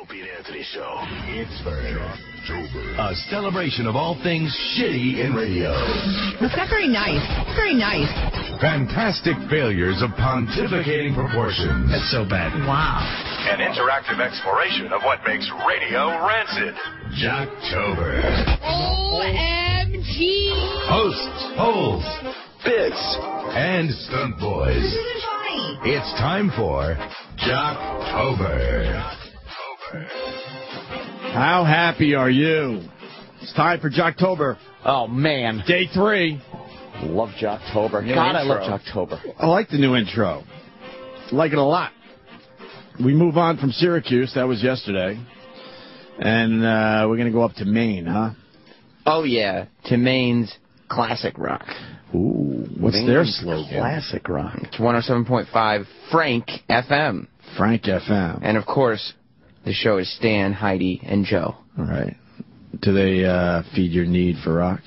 Opie and Anthony Show. It's Jocktober, a celebration of all things shitty in radio. That's not very nice. Very nice. Fantastic failures of pontificating proportions. That's so bad. Wow. An interactive exploration of what makes radio rancid. Jocktober. OMG. Hosts, polls, bits, and stunt boys. This isn't funny. It's time for Jocktober. How happy are you? It's time for Jocktober. Oh, man. Day 3. Love Jocktober. God, I love Jocktober. I like the new intro. Like it a lot. We move on from Syracuse. That was yesterday. And we're going to go up to Maine, huh? Oh, yeah. To Maine's Classic Rock. Ooh. What's their slogan? Classic Rock. It's 107.5 Frank FM. Frank FM. And, of course, the show is Stan, Heidi, and Joe. All right. Do they feed your need for rock?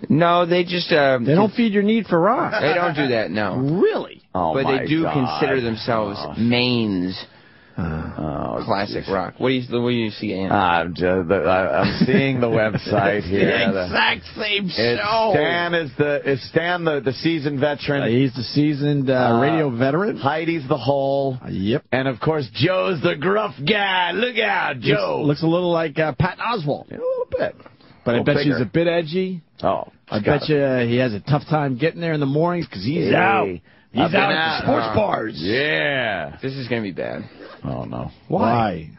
No, they just... they don't feed your need for rock. They don't do that, no. Really? Oh, but my they do God. consider themselves Maine's Classic Rock. What do you see, Ann? I'm seeing the website here. The exact same show. Is Stan the seasoned veteran? He's the seasoned radio veteran. Heidi's the whole. Yep. And, of course, Joe's the gruff guy. Look out, Joe. Looks a little like Patton Oswalt. A little bit. But I bet he's a bit edgy. Oh. I bet you he has a tough time getting there in the mornings because he's out. He's out at the sports bars. Yeah. This is going to be bad. Oh, no. Why?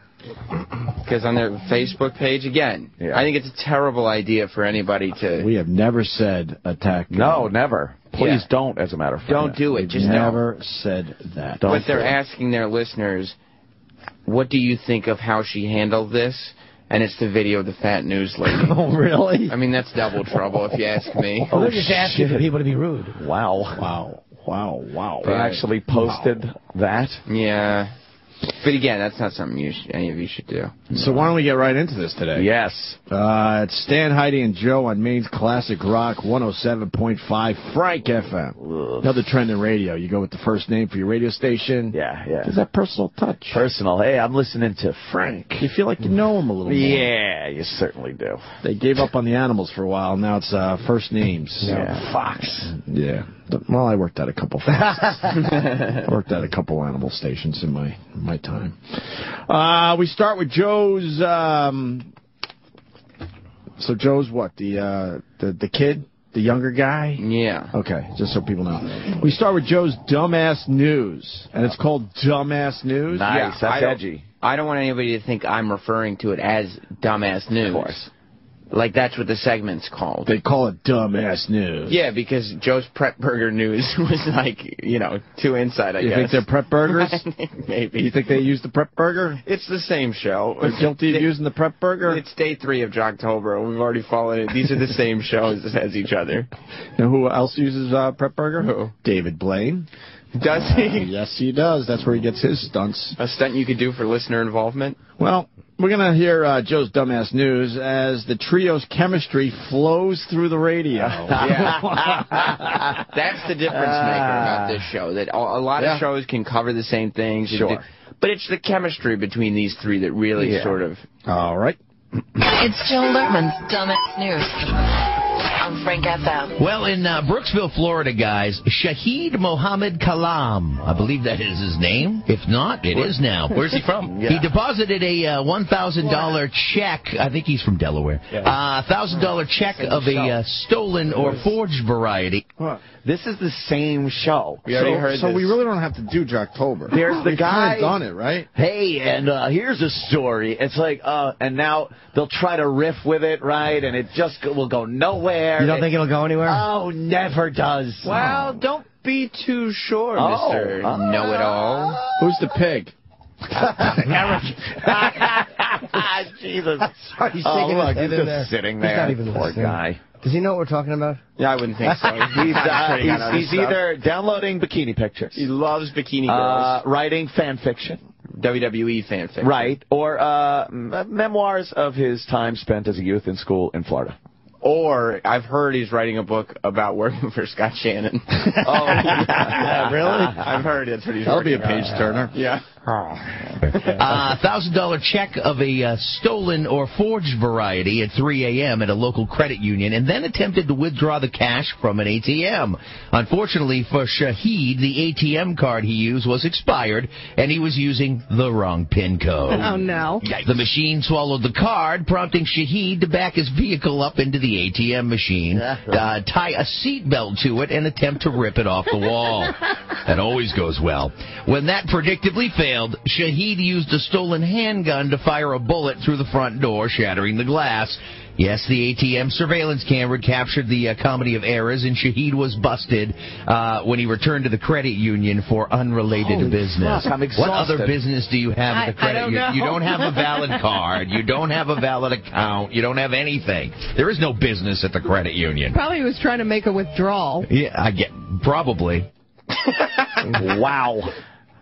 Because on their Facebook page, again, I think it's a terrible idea for anybody to... We have never said attack. No, never. Please don't, as a matter of fact. Don't do it. Just never said that. But they're asking their listeners, what do you think of how she handled this? And it's the video of the fat news lady. Oh, really? I mean, that's double trouble, if you ask me. They're just asking for people to be rude. Wow. Wow. They actually posted that? Yeah. But again, that's not something any of you should do. So why don't we get right into this today? Yes. It's Stan, Heidi, and Joe on Maine's Classic Rock 107.5 Frank FM. Another trend in radio. You go with the first name for your radio station. Yeah. There's that personal touch. Personal. Hey, I'm listening to Frank. You feel like you know him a little more. Yeah, you certainly do. They gave up on the animals for a while. Now it's first names. Yeah. Fox. Yeah. Well, I worked at a couple foxes. I worked at a couple animal stations in my time. We start with Joe's. So Joe's what? The kid, the younger guy. Yeah. Okay, just so people know. We start with Joe's dumbass news, and it's called dumbass news. Nice. That's edgy. I don't want anybody to think I'm referring to it as dumbass news. Of course. Like, that's what the segment's called. They call it dumbass news. Yeah, because Joe's Prep Burger News was like, too inside, I guess. You think they're prep burgers? Maybe. You think they use the prep burger? It's the same show. They're guilty of using the prep burger? It's day 3 of Jocktober. We've already followed it. These are the same shows as each other. You know who else uses prep burger? Who? David Blaine. Does he? Yes, he does. That's where he gets his stunts. A stunt you could do for listener involvement? Well, we're going to hear Joe's dumbass news as the trio's chemistry flows through the radio. Yeah. That's the difference maker about this show. That a lot of shows can cover the same things. Sure. But it's the chemistry between these three that really sort of... All right. It's Joe Lerman's Dumbass News on Frank FM. Well, in Brooksville, Florida, guys, Shahid Mohammed Kalam, I believe that is his name. If not, it is now. Where's he from? He deposited a $1,000 check. I think he's from Delaware. $1,000 check of a stolen or forged variety. What? This is the same show. We already heard so this. we really don't have to do Jocktober. There's the We've guy kind of done it, right? Hey, and here's a story. It's like, and now they'll try to riff with it, right? And it just will go nowhere. You don't think it'll go anywhere? Oh, never does. Well, don't be too sure, Mr. Know-It-All. Who's the pig? Eric. Jesus. He's taking look, his head he's in just there. sitting He's there. not even Poor listening. guy. Does he know what we're talking about? Yeah, I wouldn't think so. He's either downloading bikini pictures. He loves bikini girls. Writing fan fiction. WWE fan fiction. Right. Or memoirs of his time spent as a youth in school in Florida. Or I've heard he's writing a book about working for Scott Shannon. Yeah, really? I've heard that's what he's That'll be a working on. page turner. Yeah. $1,000 check of a stolen or forged variety at 3 a.m. at a local credit union, and then attempted to withdraw the cash from an ATM. Unfortunately for Shahid, the ATM card he used was expired, and he was using the wrong PIN code. Oh, no. The machine swallowed the card, prompting Shahid to back his vehicle up into the ATM machine, tie a seatbelt to it, and attempt to rip it off the wall. That always goes well. When that predictably failed, Shahid used a stolen handgun to fire a bullet through the front door, shattering the glass. Yes, the ATM surveillance camera captured the comedy of errors, and Shahid was busted when he returned to the credit union for unrelated business. Fuck, I'm what exhausted. other business do you have at the credit union? You don't have a valid card. You don't have a valid account. You don't have anything. There is no business at the credit union. Probably was trying to make a withdrawal. Yeah, I get probably. Wow.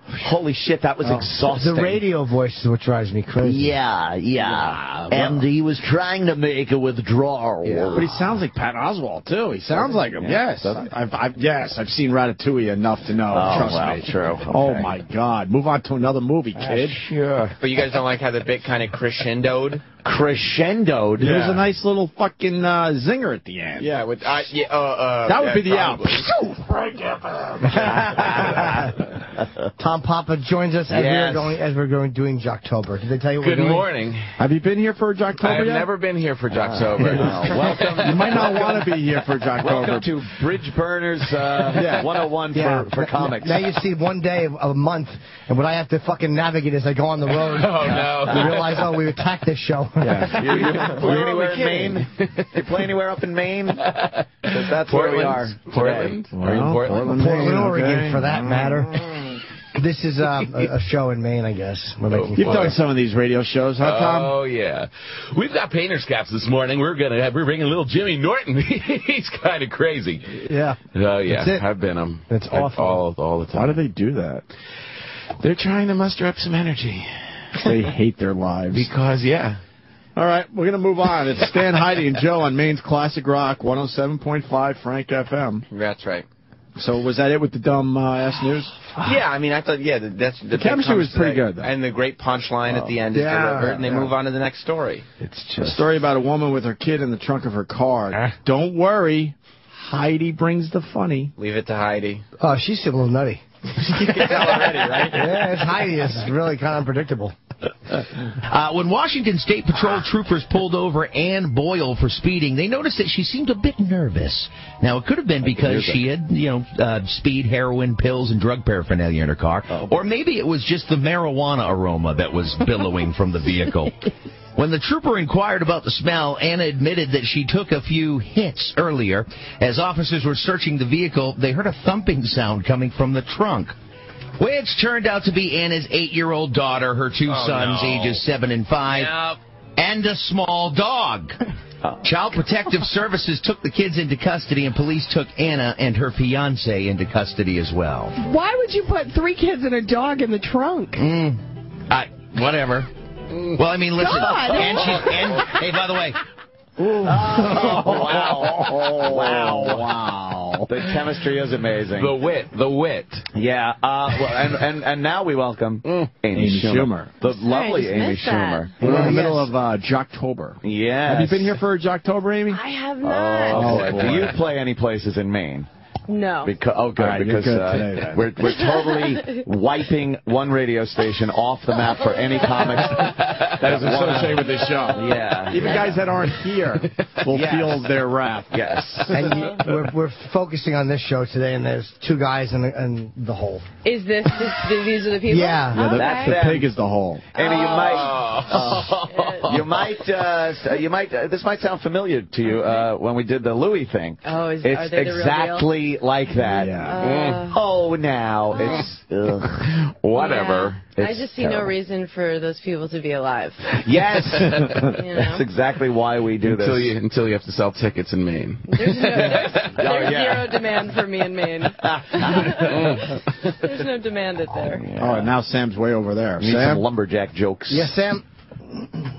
Holy shit, that was exhausting. The radio voice is what drives me crazy. Yeah. And he was trying to make a withdrawal. Yeah. But he sounds like Pat Oswalt, too. He sounds like him. Yes. I've seen Ratatouille enough to know. Trust me. True. Okay. Oh, my God. Move on to another movie, kid. Sure. But you guys don't like how the bit kind of crescendoed? Crescendoed? There was a nice little fucking zinger at the end. Yeah. That would be the out. Tom Papa joins us as we're doing Jocktober. Did they tell you what we're doing? Good morning. Have you been here for Jocktober I have yet? never been here for Jocktober. Welcome. You might not want to be here for Jocktober. Welcome to Bridge Burners 101 for comics. Now you see one day a month, and what I have to fucking navigate as I go on the road. Oh, no. You realize, we attacked this show. Yeah. You play anywhere in Maine? You play anywhere up in Maine? 'Cause that's where we are. Portland? Are you in Portland? Portland, Oregon, okay. for that matter. This is a show in Maine, I guess. You've done some of these radio shows, huh, Tom? Oh, yeah. We've got painter's caps this morning. We're bringing little Jimmy Norton. He's kind of crazy. Yeah. Oh, yeah. That's it. I've been him. That's awful. All the time. Why do they do that? They're trying to muster up some energy. They hate their lives. Because, yeah. All right, we're going to move on. It's Stan, Heidi, and Joe on Maine's Classic Rock, 107.5 Frank FM. That's right. So was that it with the dumb ass news? Yeah, I mean, I thought, that's the chemistry was pretty good, though. And the great punchline at the end is delivered, and they move on to the next story. It's just a story about a woman with her kid in the trunk of her car. Don't worry, Heidi brings the funny. Leave it to Heidi. Oh, she's a little nutty. You can tell already, right? Yeah, it's Heidi. It's really kind of unpredictable. When Washington State Patrol troopers pulled over Ann Boyle for speeding, they noticed that she seemed a bit nervous. Now, it could have been because she had, speed, heroin, pills, and drug paraphernalia in her car. Or maybe it was just the marijuana aroma that was billowing from the vehicle. When the trooper inquired about the smell, Anna admitted that she took a few hits earlier. As officers were searching the vehicle, they heard a thumping sound coming from the trunk, which turned out to be Anna's 8-year-old daughter, her two sons, ages 7 and 5, and a small dog. Child Protective Services took the kids into custody, and police took Anna and her fiancé into custody as well. Why would you put 3 kids and a dog in the trunk? Whatever. Well, I mean, listen. Hey, by the way. Wow. The chemistry is amazing. The wit. Yeah. And now we welcome Amy Schumer. The lovely Amy Schumer. We're in the middle of Jocktober. Yeah. Have you been here for Jocktober, Amy? I have not. Do you play any places in Maine? No. Good. Right, because today, we're totally wiping one radio station off the map for any comics that is associated with this show. Yeah. Even guys that aren't here will feel their wrath. Yes. And we're focusing on this show today, and there's 2 guys in the hole. Is these are the people? Yeah. That's the them. pig is the hole. Amy, you might. This might sound familiar to you when we did the Louis thing. Oh, it's are they the real exactly like that. Yeah. Now it's whatever. Yeah. I just see no reason for those people to be alive. Yes. That's exactly why we do this. Until you have to sell tickets in Maine. There's zero demand for me in Maine. There's no demand there. Oh, and now Sam's way over there. Need Sam? some lumberjack jokes. Yes, Sam?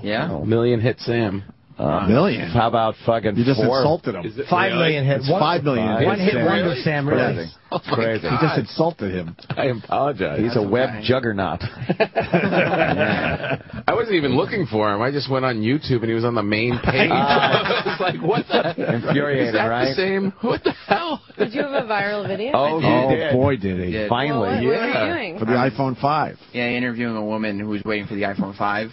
Yeah. Million hit Sam. $1 million? How about fucking You just 4? insulted him. 5 million hit. It's 5 million. One hit wonder, Really? Sam. Really. Oh crazy. You just insulted him. I apologize. He's a web juggernaut. I wasn't even looking for him. I just went on YouTube and he was on the main page. I was like, what the? Infuriating, Is that right? the same? What the hell? Did you have a viral video? Oh, Boy, did he. Did. Finally. What were you doing? For the iPhone 5. Yeah, interviewing a woman who was waiting for the iPhone 5,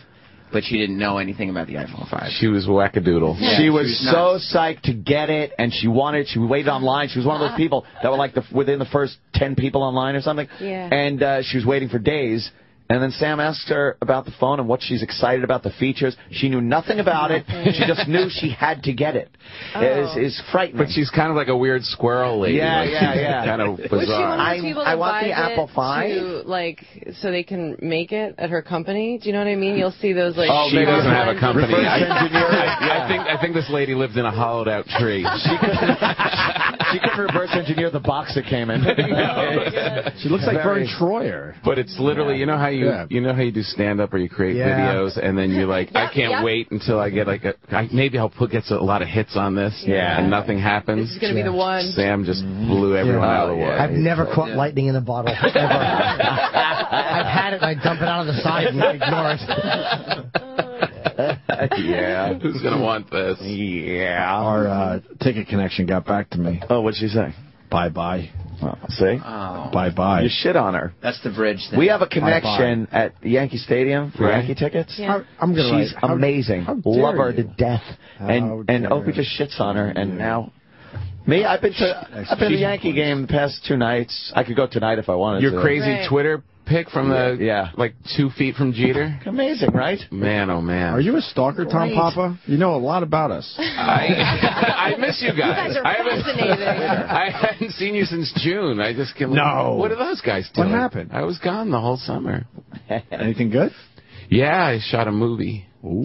but she didn't know anything about the iPhone 5. She was wackadoodle. Yeah, She was so nuts. psyched to get it, and she wanted. She waited online. She was one of those people that were like within the first 10 people online or something. Yeah. And she was waiting for days. And then Sam asked her about the phone and what she's excited about the features. She knew nothing about it. She just knew she had to get it. It's frightening. But she's kind of like a weird squirrel lady. Yeah, like, yeah. Kind of Was she one bizarre. of those people that I want buys the Apple it 5. to, like, so they can make it at her company? Do you know what I mean? You'll see those, like... She doesn't have a company. Reverse engineering. I think this lady lived in a hollowed out tree. She couldn't reverse engineer the box it came in. She looks like Vern Troyer. But it's literally, you know how you do stand up or you create videos, and then you're like, I can't wait until I get like maybe I'll get a lot of hits on this, and nothing happens. This is going to be the one. Sam just blew everyone out of the water. I've never caught lightning in a bottle, ever. I've had it, and I dump it out of the side and ignore it. Yeah. Who's going to want this? Yeah. Our ticket connection got back to me. Oh, what'd she say? Bye-bye. Well, see? Oh. Bye-bye. You shit on her. That's the bridge thing. We have a connection at Yankee Stadium for Yankee tickets. Yeah. I'm gonna She's amazing. how dare Love her you. to death. And Opie just shits on her, and now... Me, I've been to the Yankee game the past 2 nights. I could go tonight if I wanted to. Your crazy Right. Twitter pic from the like 2 feet from Jeter. Amazing, right? Man, oh man. Are you a stalker, Tom Papa? You know a lot about us. I miss you guys. You guys are fascinating. I hadn't seen you since June. I just came. No. What are those guys doing? What happened? I was gone the whole summer. Anything good? Yeah, I shot a movie. Ooh.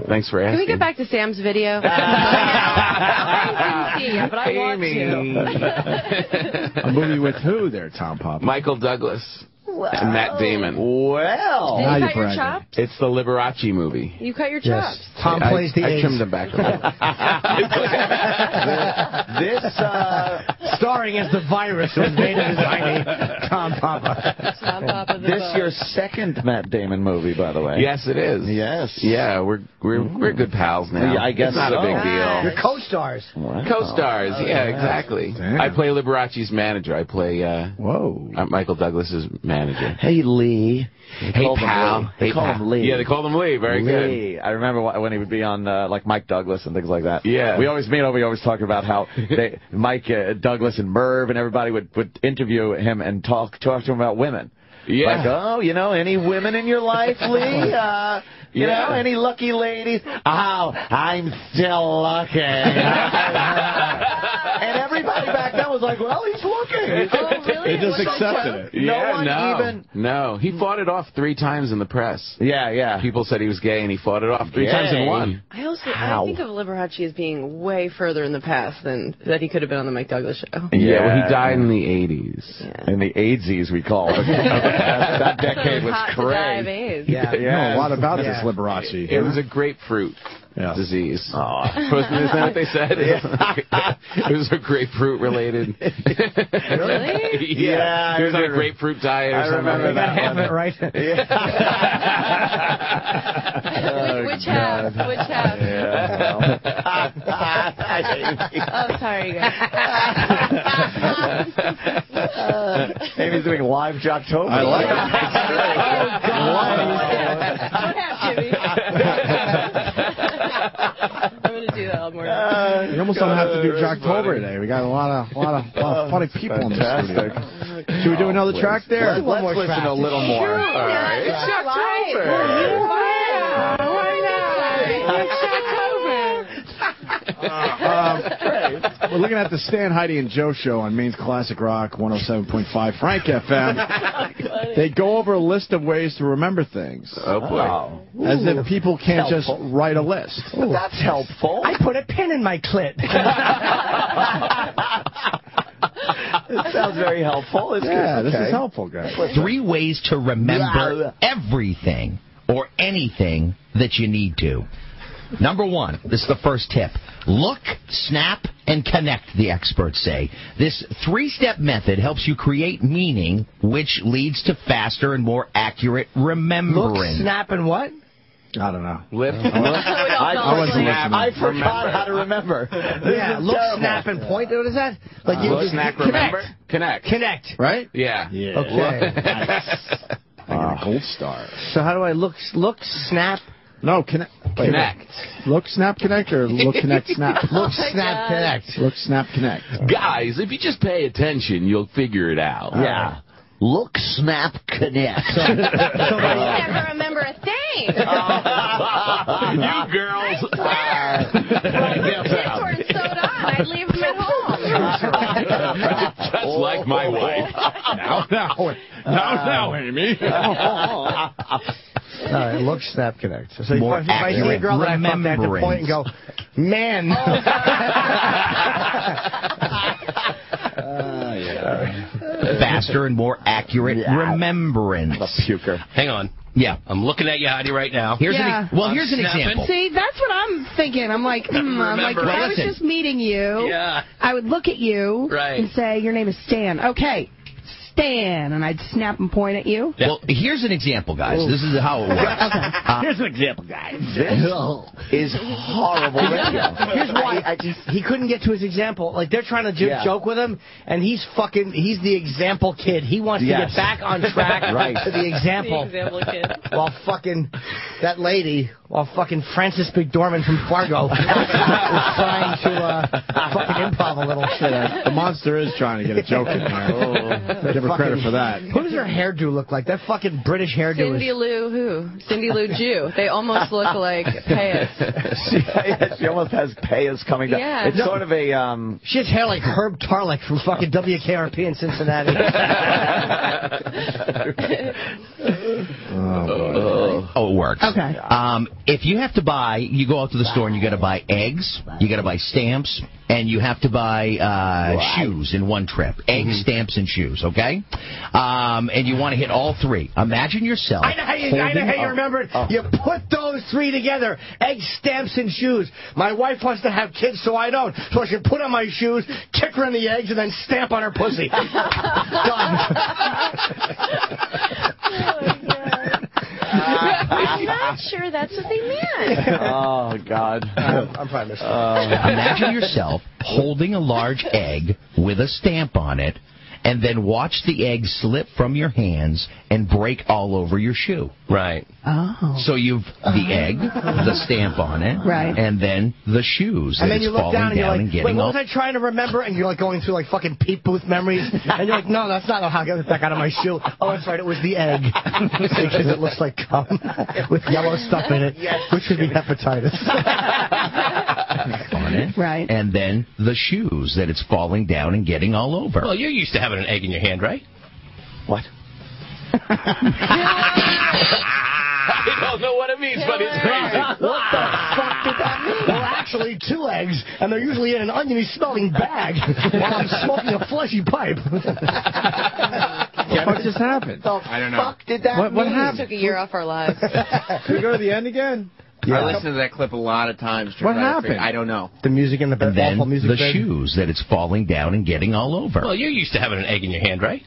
Thanks for asking. Can we get back to Sam's video? I didn't see it yet, but I want to. A movie with who there, Tom Papa? Michael Douglas and Matt Damon. Well. Did Now you you're cut your bragging. chops? It's the Liberace movie. You cut your chops. Tom plays the I A's. trimmed them back a little. This, Starring as the virus who invaded his tiny Tom Papa. Tom Papa the this boss. your second Matt Damon movie, by the way. Yes, it is. Yes. Yeah, we're good pals now. Yeah, I guess it's not so. a big deal. Your co-stars. Wow. Co-stars, yeah, exactly. Damn. I play Liberace's manager. I play Whoa. Michael Douglas's manager. Hey, Lee. Hey, pal. They Hey, call pal. him Lee. Yeah, they called him Lee. Very good. Lee. I remember when he would be on like Mike Douglas and things like that. Yeah. We always talk about how Mike Douglas and Merv and everybody would interview him and talk to him about women. Yeah. Like, oh, any women in your life, Lee? You know, any lucky ladies? Oh, I'm still lucky. And everybody back then was like, well, he's looking. Oh, really? They just accepted it. No, he fought it off 3 times in the press. Yeah. People said he was gay, and he fought it off 3 times and won. I think of Liberace as being way further in the past than that he could have been on the Mike Douglas show. Yeah, well, he died in the 80s. Yeah. In the AIDSies, we call it. that decade was hot to die of crazy. AIDS. Yeah. You know a lot about this Liberace. It was a grapefruit disease. Isn't that what they said? It was a grapefruit-related. Really? Yeah, He was on a grapefruit diet or something. remember that Half of it, right? Which half? Which half? Oh, sorry, you guys. Amy's doing live Jocktober. I like Jimmy. I'm going to do that all morning. We almost don't have to do Jocktober today. We got a lot of funny people in the studio. Should we do another track there? Let's listen a little more. All right. It's Jocktober. We're looking at the Stan, Heidi, and Joe show on Maine's Classic Rock 107.5 Frank FM. They go over a list of ways to remember things. Oh, boy. As if people can't just write a list. But that's helpful. I put a pin in my clit. It sounds very helpful. It's Yeah, good. this is helpful, guys. 3 ways to remember everything or anything that you need to. Number 1, this is the first tip. Look, snap, and connect, the experts say. This 3-step method helps you create meaning, which leads to faster and more accurate remembering. Look, snap, and what? I don't know. Lift. I forgot how to remember. Yeah, look, snap, and point. What is that? Like you Look, snap, remember? Connect. Connect. Right? Yeah. Okay. I got a gold star. So how do I look, snap? No, connect. Connect. Look, snap, connect, or look, connect, snap? Look, snap, connect. Look, snap, connect. Guys, if you just pay attention, you'll figure it out. Yeah. Look, snap, connect. I never remember a thing. You girls. Kids weren't sewed on. I'd leave them at home. Just like my wife. Now, Amy. All right, look, snap, connect. So if More I see a accurate girl that I fucked, I have to point and go, man. Faster and more accurate remembrance. The puker. Hang on. Yeah. I'm looking at you, Heidi, right now. Here's Yeah. here's an snapping. example. See, that's what I'm thinking. I'm like, if I was just meeting you, I would look at you and say, your name is Stan. Okay, Stan. And I'd snap and point at you. Well, here's an example, guys. This is how it works. Here's an example, guys. This is horrible radio. Here's why. He couldn't get to his example. Like, they're trying to joke with him, and he's the example kid. He wants to get back on track to the example. The example kid. While fucking that lady, Frances McDormand from Fargo is trying to fucking improv a little shit. The monster is trying to get a joke in there. Give her credit for that. Who does her hairdo look like? That fucking British hairdo Cindy Lou who? Cindy Lou Jew. They almost look like Payas. She almost has Payas coming down. Yeah. It's sort of a... She has hair like Herb Tarlick from fucking WKRP in Cincinnati. Oh, it works. Okay. If you have to buy, you go out to the store and you got to buy eggs, you got to buy stamps, and you have to buy shoes in one trip. Eggs, stamps, and shoes, okay? And you want to hit all 3. Imagine yourself. I know how you remember it. You put those 3 together. Eggs, stamps, and shoes. My wife wants to have kids, so I don't. So I should put on my shoes, kick her in the eggs, and then stamp on her pussy. Done. I'm not sure that's what they meant. Oh, God. I'm probably missing Imagine yourself holding a large egg with a stamp on it, and then watch the egg slip from your hands and break all over your shoe. Right. Oh. So you've the egg, the stamp on it, and then the shoes. And then you look down and you're like, and wait, what was I trying to remember? And you're like going through like fucking Pete Booth memories. And you're like, no, that's not how I got it back out of my shoe. Oh, that's right, it was the egg. Because it looks like cum with yellow stuff in it, which would be hepatitis. on it. Right. And then the shoes that it's falling down and getting all over. Well, you're used to having an egg in your hand, right? What? I don't know what it means, but it's crazy. What the fuck did that mean? Well, actually, 2 eggs, and they're usually in an oniony-smelling bag while I'm smoking a fleshy pipe. What just happened? I don't know. Fuck did that what mean? happened? Took a year off our lives. Can we go to the end again? I listened to that clip a lot of times. What happened? I don't know. The music in the And then awful music the bed. shoes that it's falling down and getting all over. Well, you're used to having an egg in your hand, right?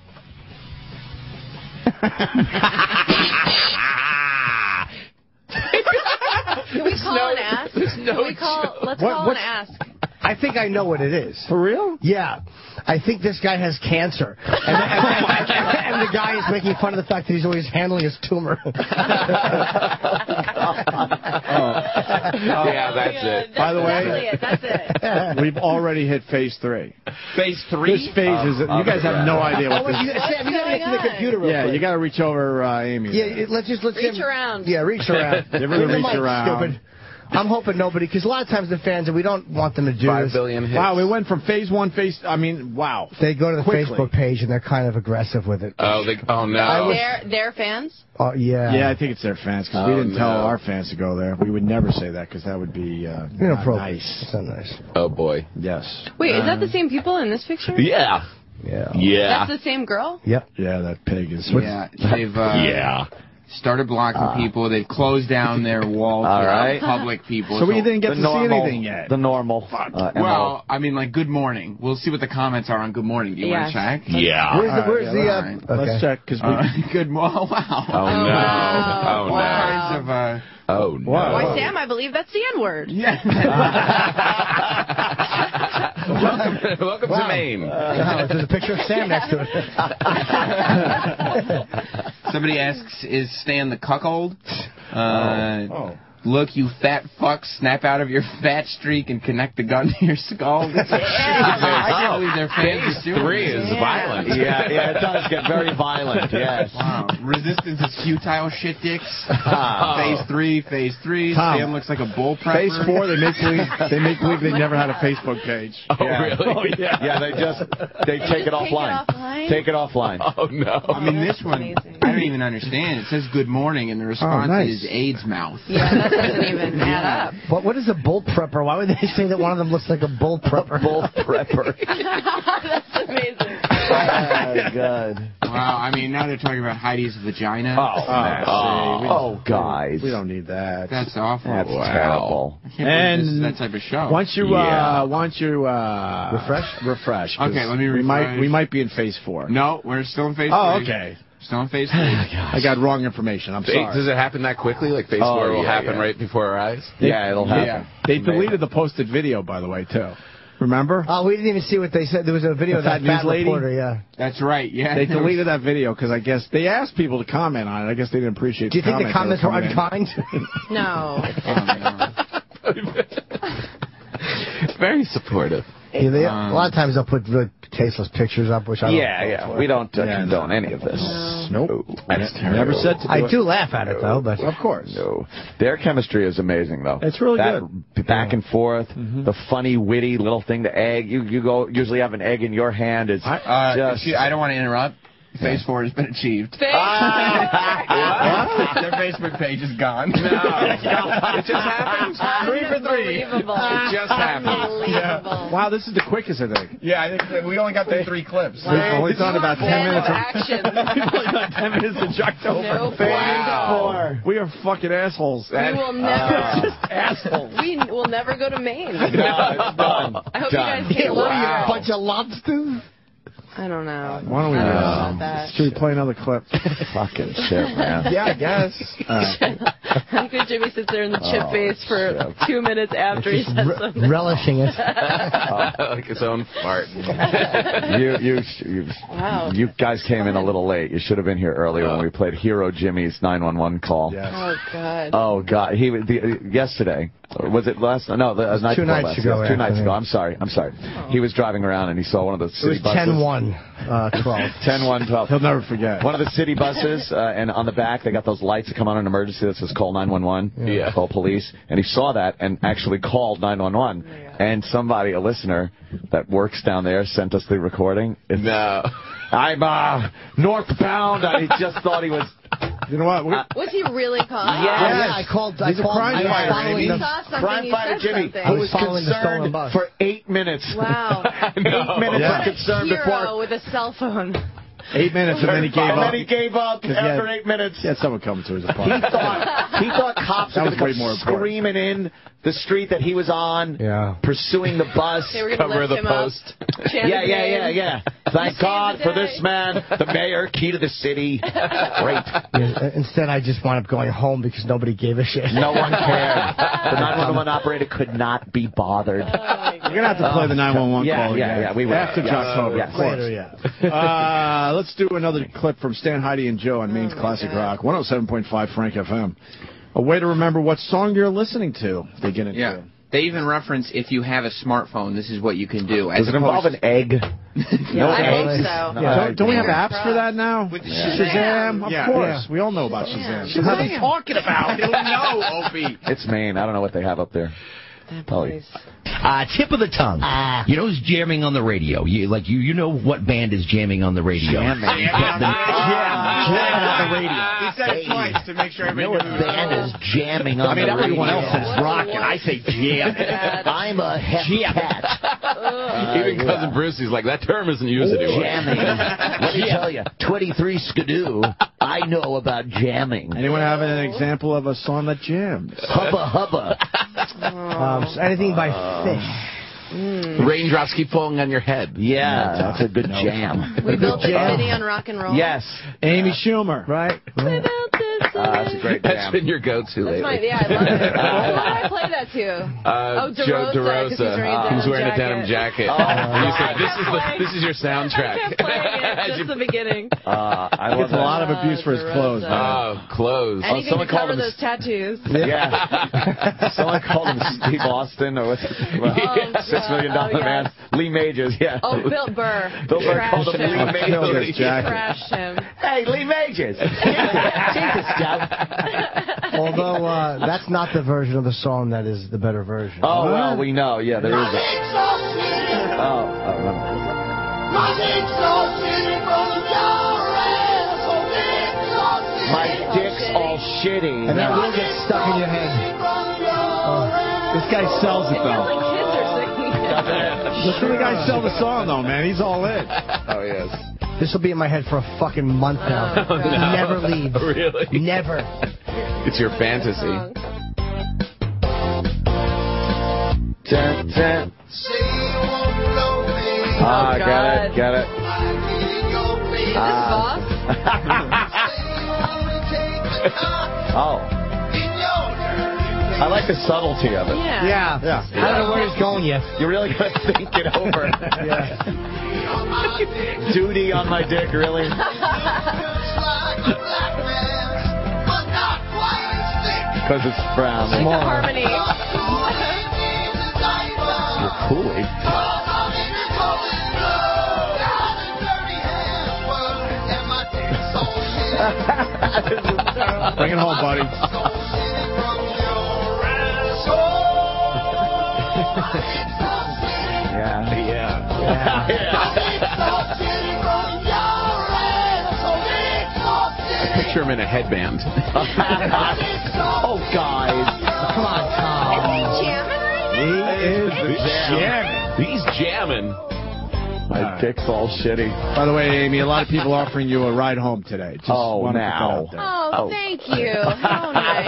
Can we call and ask? Let's call and ask. I think I know what it is. For real? Yeah. I think this guy has cancer. And the guy is making fun of the fact that he's always handling his tumor. Yeah, that's it. By the way, That's it. we've already hit phase 3. Phase 3? This phase is... You guys have no idea what this is. Sam, you gotta get to the computer real quick. You got to reach over Amy. Yeah, let's Reach around. Yeah, reach around. Give her the reach mic, around. Stupid. I'm hoping nobody, because a lot of times the fans, and we don't want them to do 5 this. billion hits. Wow, we went from phase 1, wow. They go to the Quickly. Facebook page, and they're kind of aggressive with it. Oh, no. Their fans? Oh, yeah. Yeah, I think it's their fans, because we didn't tell our fans to go there. We would never say that, because that would be not nice. It's not nice. Oh, boy. Yes. Wait, is that the same people in this picture? Yeah. Yeah. Yeah. That's the same girl? Yep. Yeah, that pig is... Yeah, they've... Yeah. started blocking people. They've closed down their wall to public people. So we didn't get to see anything yet. The normal. Well, I mean, like, Good Morning. We'll see what the comments are on Good Morning. Do you want to check? Yeah. Where's the Let's check, because Good Morning. Oh, wow. Oh, no. Oh, no. Wow. Oh, no. Why, Sam, I believe that's the N-word. Yeah. Welcome to Maine. There's a picture of Sam next to it. Somebody asks, is Stan the cuckold? Look, you fat fuck, snap out of your fat streak and connect the gun to your skull. I can't believe their fans are doing Phase 3 is violent. Yeah, it does get very violent, yes. Wow. Resistance is futile, shit dicks. Phase 3. Tom, Stan looks like a bull prepper. Phase 4, they make believe they never had a Facebook page. Oh, really? Oh, yeah. Yeah, they take it offline. Take it offline. Oh, no. I mean, this one, I don't even understand. It says good morning, and the response is AIDS mouth. Yeah, that doesn't even add up. What is a bull prepper? Why would they say that one of them looks like a bull prepper? Bull prepper. That's amazing. Oh, God. Wow, I mean, now they're talking about Heidi's vagina. Guys. We don't need that. That's awful. That's terrible. I can't believe this is that type of show. Once you refresh. Okay, let me refresh. We might be in phase 4. No, we're still in phase 3. Oh, okay. Still in phase 3. I got wrong information. I'm sorry. Does it happen that quickly? Like phase 4 will happen right before our eyes? It'll happen. Yeah. They deleted the posted video, by the way, too. Remember? Oh, we didn't even see what they said. There was a video of that fat news lady. reporter, yeah. That's right, yeah. They deleted that video because I guess they asked people to comment on it. I guess they didn't appreciate Do you think the comments were unkind? No. Very supportive. Yeah, a lot of times they'll put really tasteless pictures up, which I don't We don't condone any of this. Nope. That's terrible. Never said to do I do laugh at it, though, but... Of course. No. Their chemistry is amazing, though. It's really good. Back and forth, the funny, witty little thing to egg. You usually have an egg in your hand. It's I don't want to interrupt. Phase 4 has been achieved. Their Facebook page is gone. No. It just happened. 3 for 3. It just happened. Yeah. Wow, this is the quickest, I think. Yeah, I think we only got the 3 clips. We've only done about 10 minutes. Action. We've only done 10 minutes of Jocktober. Wow. We are fucking assholes. We will never. Just assholes. We will never go to Maine. No, it's done. I hope you guys get What are you, a bunch of lobsters? I don't know. Why don't we about that. Should we play another clip? Fucking shit, man. Yeah, I guess. I think Jimmy sits there in the chip face for 2 minutes after he says something. Relishing it. Like his own fart. You guys came in a little late. You should have been here earlier when we played Hero Jimmy's 911 call. Yes. Oh, God. Oh, God. Yesterday. Was it last? No, the night 2 before nights last. ago. Yes, 2 nights ago. I'm sorry. He was driving around and he saw one of the city buses. It was 10-1, 12. 10-1-12. He'll never forget. One of the city buses, and on the back they got those lights that come on in emergency that says call 911, call police. And he saw that and actually called 911. And somebody, a listener that works down there, sent us the recording. No. I'm northbound. He just thought he was. You know what? Was he really calling? Yeah, I called. He's a crime fighter, following Amy. Crime fighter Jimmy, something. who was following the stolen concerned bus. for 8 minutes. Wow. 8 minutes of concern Hero before. with a cell phone. 8 minutes and then he gave up. And then he gave up after 8 minutes. He had someone come to his apartment. He thought cops That were was going way more to come important. screaming in the street that he was on, pursuing the bus. They were going to lift him post. up. Yeah. Thank God for this man, the mayor, key to the city. Great. Instead, I just wound up going home because nobody gave a shit. No one cared. The 911 operator could not be bothered. You're going to have to play the 911 call again. Yeah, we will. After Jocktober, of course. Later, let's do another clip from Stan, Heidi, and Joe on Maine's Classic Rock, 107.5 Frank FM. A way to remember what song you're listening to. They get into. Yeah. They even reference if you have a smartphone, this is what you can do. Does it involve an egg? Yeah, I hope so. Yeah. Don't we have apps for that now? With Shazam? Of course. We all know about Shazam. What are they talking about? I don't know, Opie. It's Maine. I don't know what they have up there. That place. Tip of the tongue. You know who's jamming on the radio? You know what band is jamming on the radio? Jamming on the radio. He said it twice to make sure everybody knew what band is jamming on the radio. Everyone else is rocking. I say jamming. I'm a hep cat. Even Cousin Bruce, he's like, that term isn't used anymore. Jamming. Let me tell you, 23 skidoo, I know about jamming. Anyone have an example of a song that jams? Hubba hubba. Anything by Fish. Raindrops keep falling on your head. Yeah, that's a good jam. We built the city on rock and roll. Yes. Amy Schumer. Right. That's a great jam. That's been your go-to lately. I love it. Who did I play that to? Joe DeRosa, DeRosa. Who's wearing a denim jacket. You said, this is your soundtrack. I kept playing it. Just the beginning. I Gets a lot of abuse for his clothes. Clothes. Anything someone to cover called him those tattoos. Yeah. Someone called him Steve Austin or what's $6 Million Man. Lee Majors, yeah. Oh, Bill Burr. Bill Burr called him Lee Majors. Trashed him. Hey, Lee Majors. Jesus, Joe. Although that's not the version of the song that is the better version. Oh, well, we know. Yeah, there is a... Oh, I remember. My dick's all shitty. And that will get stuck in your head. This guy sells it, though. Like kids are singing it. Listen to the guy sell the song, though, man. He's all in. Oh, yes. This will be in my head for a fucking month now. Oh, no. Never leaves. Really? Never. It's your fantasy. Got it. Is this Boss? Oh. I like the subtlety of it. Yeah. I don't know where he's going yet. You really gotta think it over. Yeah. Duty on my dick, really? Because it's brown. Like the harmony. You're cool. Bring it home, buddy. I picture him in a headband. Oh, guys. Come on, Tom. Is he jamming right now? He is jamming. He's jamming. My dick's all shitty. By the way, Amy, a lot of people offering you a ride home today. Just wanted to put that out there. Oh, thank you. How nice.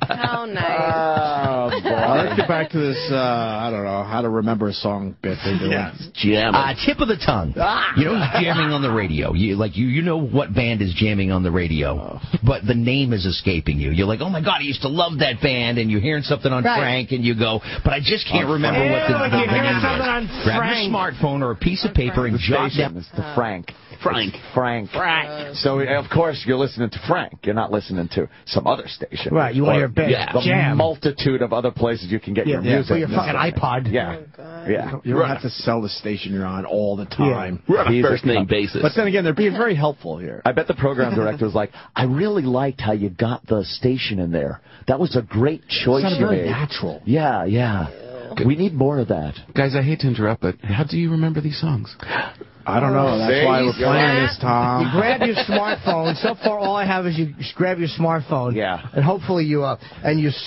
How nice. Oh, boy. Let's get back to this, I don't know, how to remember a song bit they're doing. Jamming. Tip of the tongue. You know who's jamming on the radio? You know what band is jamming on the radio, but the name is escaping you. You're like, oh my God, I used to love that band, and you're hearing something on Frank, and you go, but I just can't remember what the name is. Grab your smartphone or a piece of paper and jot down. It's the Frank. So, of course, you're listening to Frank. You're not listening to some other station. Right, you want your big the multitude of other places you can get your music. For your fucking iPod. Yeah. You don't have to sell the station you're on all the time. We're on a first-name basis. But then again, they're being very helpful here. I bet the program director was like, I really liked how you got the station in there. That was a great choice you made. Very natural. Yeah. We need more of that. Guys, I hate to interrupt, but how do you remember these songs? I don't know. That's why we're playing this, Tom. You grab your smartphone. So far, all I have is you grab your smartphone. Yeah. And hopefully you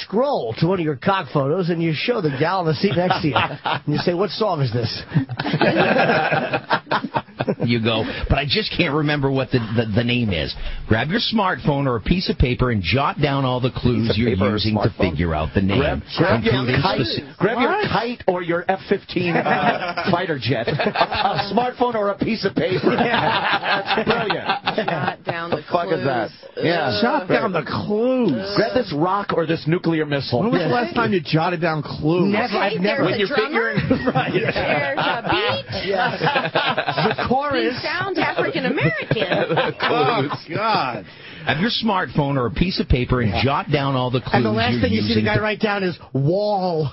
scroll to one of your cock photos and you show the gal in the seat next to you. And you say, what song is this? You go, but I just can't remember what the name is. Grab your smartphone or a piece of paper and jot down all the clues you're using to figure out the name. Grab your kite or your F-15 fighter jet. A smartphone or a piece of paper. That's brilliant. Jot down the fuck clues. is that? Yeah. Jot down the clues. Grab this rock or this nuclear missile. When was the last time you jotted down clues? Never. I've never. When you're figuring. Right. There's a beat. Yes. The chorus. He sounds African American. Oh, God. Have your smartphone or a piece of paper and jot down all the clues. And the last thing you see the guy to... write down is wall.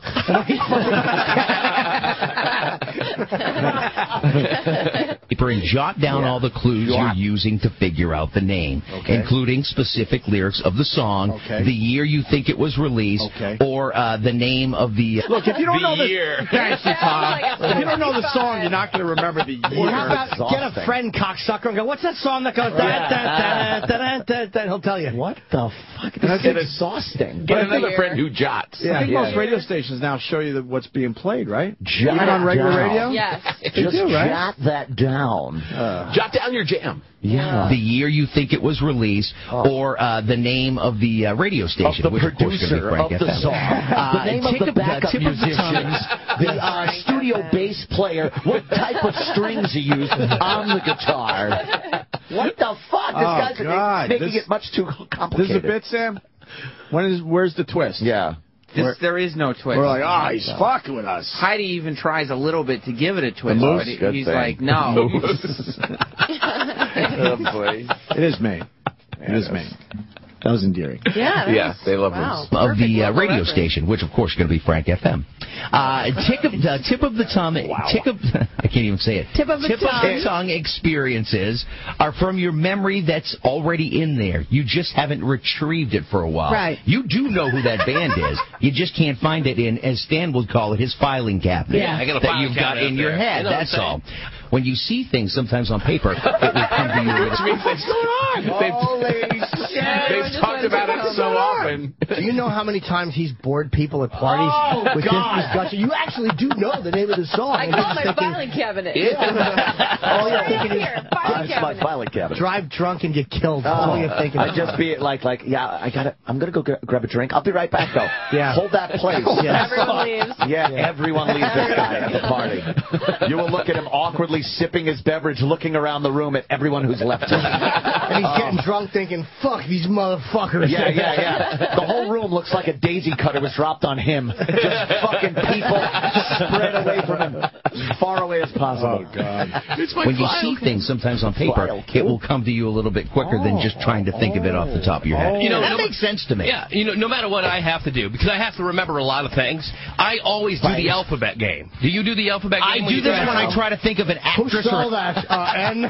Paper and jot down all the clues you're using to figure out the name, including specific lyrics of the song, the year you think it was released, or the name of the. Look, if you don't know the year, if you don't know the song, you're not going to remember the year. Or how about get a friend cocksucker and go, what's that song that goes he'll tell you. What the fuck? This is exhausting. Get another friend who jots. I think most radio stations now show you what's being played, right? Jot even on regular down. radio? Yes. Just do, right? jot that down. Jot down your jam. Yeah. The year you think it was released, or the name of the radio station, of the which of course is going to producer be Frank of the FM. song, the name of the backup musicians, the studio bass player, what type of strings he used on the guitar. What the fuck? This guy's making it much too complicated. This is a bit, Sam? Where's the twist? Yeah. There is no twist. We're like, he's fucking with us. Heidi even tries a little bit to give it a twist, moose? but he's like, no. Oh, boy. It is Maine. It is Maine. That was endearing. Yeah, they love us. Of the radio station, which of course is going to be Frank FM. Tip of the tongue. I can't even say it. Tip of the tongue experiences are from your memory that's already in there. You just haven't retrieved it for a while. Right. You do know who that band is. You just can't find it in, as Stan would call it, his filing cabinet. Yeah, I got a that filing you've got cabinet in your there. head. You know That's all. When you see things sometimes on paper, it will come to you. What's going on? They've talked about it so often. Do you know how many times he's bored people at parties with this discussion? You actually do know the name of the song. I call it my filing cabinet. All you're thinking is, it's my filing cabinet. Drive drunk and get killed. That's all you're thinking. I'd just be like, I'm going to go grab a drink. I'll be right back, though. Yeah. Hold that place. Everyone leaves. Yeah, everyone leaves this guy at the party. You will look at him awkwardly sipping his beverage, looking around the room at everyone who's left him. And he's getting drunk thinking, fuck these motherfuckers. Yeah. The whole room looks like a daisy cutter was dropped on him. Just fucking people spread away from him as far away as possible. Oh, God. When you see things sometimes on paper, it will come to you a little bit quicker than just trying to think of it off the top of your head. That makes sense to me. Yeah, no matter what I have to do, because I have to remember a lot of things, I always do the alphabet game. Do you do the alphabet game? I do this when I try to think of an actress or that? N?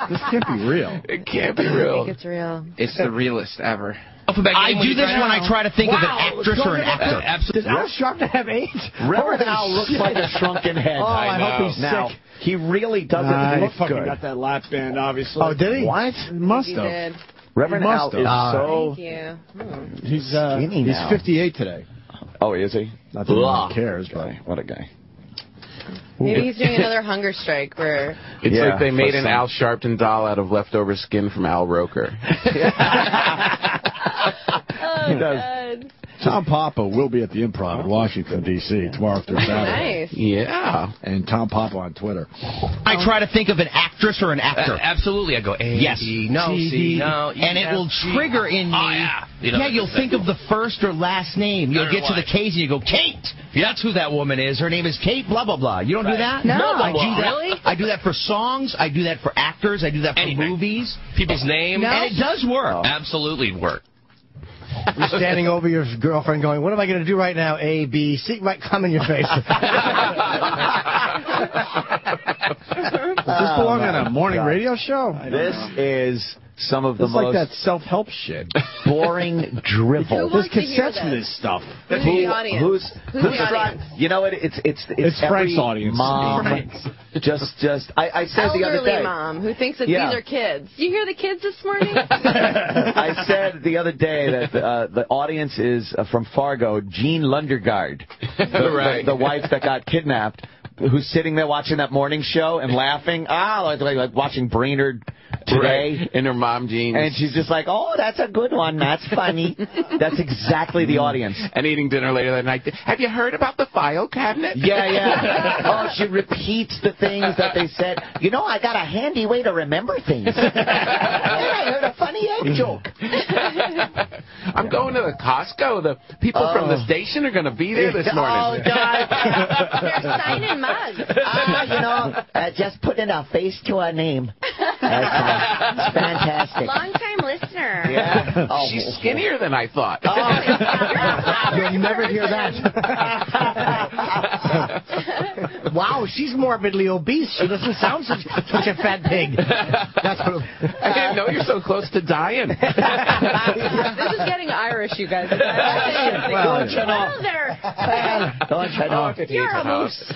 This can't be real. It can't be real. I think it's real. It's the realest ever. I do this when I try to think of an actress or an actor. Does Al Sharpton have AIDS? Reverend Al looks like a shrunken head. Oh, I hope he's now, sick. he really doesn't look he fucking good. got that lap band, obviously. Oh, did he? What? He must have. Did. Reverend Al is so... Thank you. He's skinny now. 58 today. Oh, is he? Not that anyone cares, but... What a guy. Maybe he's doing another hunger strike where... It's like they made an Al Sharpton doll out of leftover skin from Al Roker. Oh, God. Tom Papa will be at the Improv in Washington, D.C. tomorrow through Saturday. Nice. Yeah. And Tom Papa on Twitter. I try to think of an actress or an actor. Absolutely. I go, A, yes. E, no, C, no, E, and it will trigger in me. You'll think of the first or last name. You'll get to the K's and you go, Kate. That's who that woman is. Her name is Kate, blah, blah, blah. You don't do that? No. I do that. Really? I do that for songs. I do that for actors. I do that for movies. People's names. No. And it does work. Absolutely work. You're standing over your girlfriend going, what am I going to do right now? A, B, C. Right, come in your face. Does this belong on a morning radio show? This is some of the most... like that self-help shit. Boring drivel. There's cassettes for this stuff. Who's the audience? Who's the audience? You know what? It's Frank's audience. Mom. Just I said the other day. Mom who thinks that these are kids. Did you hear the kids this morning? I said the other day that the audience is from Fargo, Jean Lundergaard, the wife that got kidnapped, who's sitting there watching that morning show and laughing. Like watching Brainerd today. In her mom jeans. And she's just like, oh, that's a good one. That's funny. That's exactly the audience. And eating dinner later that night. Have you heard about the file cabinet? Yeah. Oh, she repeats the things that they said. You know, I got a handy way to remember things. And I heard a funny egg joke. I'm going to the Costco. The people from the station are going to be there this morning. Oh, God. They're signing mugs. Just put in a face to a name. It's fantastic. Long-time listener. Yeah. Oh. She's skinnier than I thought. You'll never hear that. Wow, she's morbidly obese. She doesn't sound such a fat pig. That's what. I didn't know you're so close to dying. This is getting Irish, you guys. Don't shut off. You're a moose.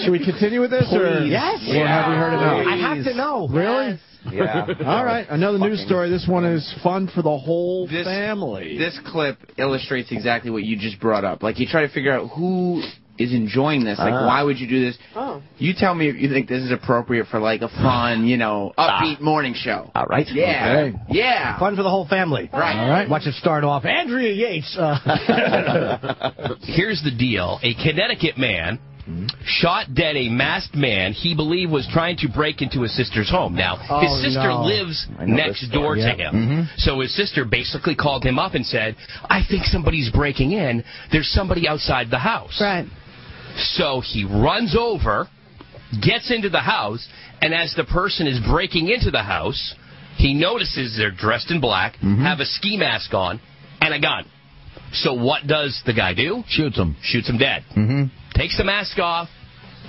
Should we continue with this? Or? Yes. Or have we heard enough? I have to know. Really? Yeah. All right. Another news story. This one is fun for the whole family. This clip illustrates exactly what you just brought up. Like, you try to figure out who is enjoying this. Like, why would you do this? Oh. You tell me if you think this is appropriate for, like, a fun, upbeat morning show. All right. Yeah. Okay. Yeah. Fun for the whole family. Right. All right. Watch it start off. Andrea Yates. Here's the deal. A Connecticut man shot dead a masked man he believed was trying to break into his sister's home. Now, his sister lives next door to him. So his sister basically called him up and said, I think somebody's breaking in. There's somebody outside the house. Right. So he runs over, gets into the house, and as the person is breaking into the house, he notices they're dressed in black, have a ski mask on, and a gun. So what does the guy do? Shoots him. Shoots him dead. Takes the mask off.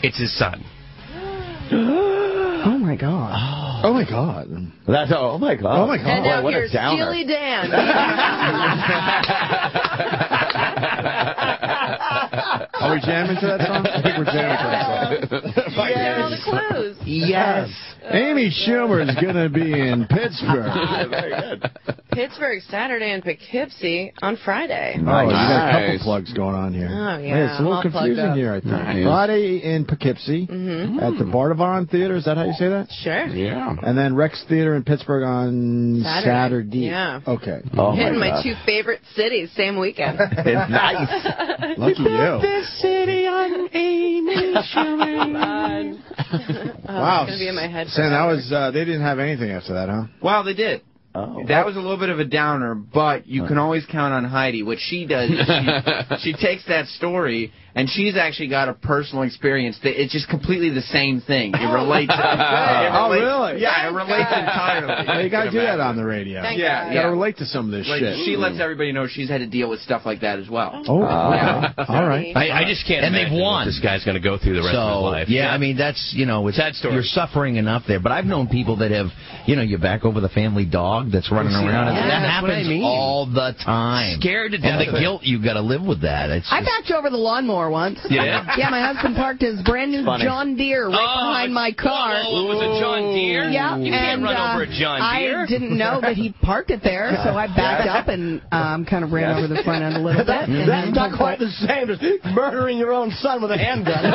It's his son. Oh, my God. Oh, my God. Oh, my God. Oh, my God. And now Boy, what here's a downer. Steely Dan. Are we jamming to that song? I think we're jamming to that song. Yeah, all the clues. Yes. Amy Schumer is going to be in Pittsburgh. Very good. Pittsburgh Saturday and Poughkeepsie on Friday. Oh, you got a couple Nice. plugs going on here. Oh, yeah. Hey, it's a little all plugged confusing up. here, I think. Nice. Friday in Poughkeepsie at the Bardavon Theater. Is that how you say that? Sure. Yeah. And then Rex Theater in Pittsburgh on Saturday. Yeah. Okay. Oh, Hitting my my God. two favorite cities same weekend. It's nice. Lucky you. This city on Amy Schumer. Wow. It's going to be in my head. Sam, that was, they didn't have anything after that, huh? Well, they did. Oh. That was a little bit of a downer, but you can always count on Heidi. What she does is she takes that story, and she's actually got a personal experience that it's just completely the same thing. It relates. Really? Yeah, it relates entirely. Well, you got to do that on the radio. Thank Yeah, God. You got to relate to some of this Like, shit. she lets everybody know she's had to deal with stuff like that as well. Oh, all right. I just can't And they've imagine won. what this guy's going to go through the rest of his life. Yeah, I mean, that's, it's sad story. You're suffering enough there. But I've known people that have, you back over the family dog that's running around. Yeah, that that's what I happens mean. all the time. Scared to death. And the guilt, you got to live with that. It's I just, backed over the lawnmower once. Yeah? Yeah, my husband parked his brand new Funny. John Deere right behind my car. Oh, it was a John Deere? Yeah, You can't and run over a John Deere. I didn't know that he parked it there, so I backed up and kind of ran over the front end a little bit. That's not quite the same as murdering your own son with a handgun.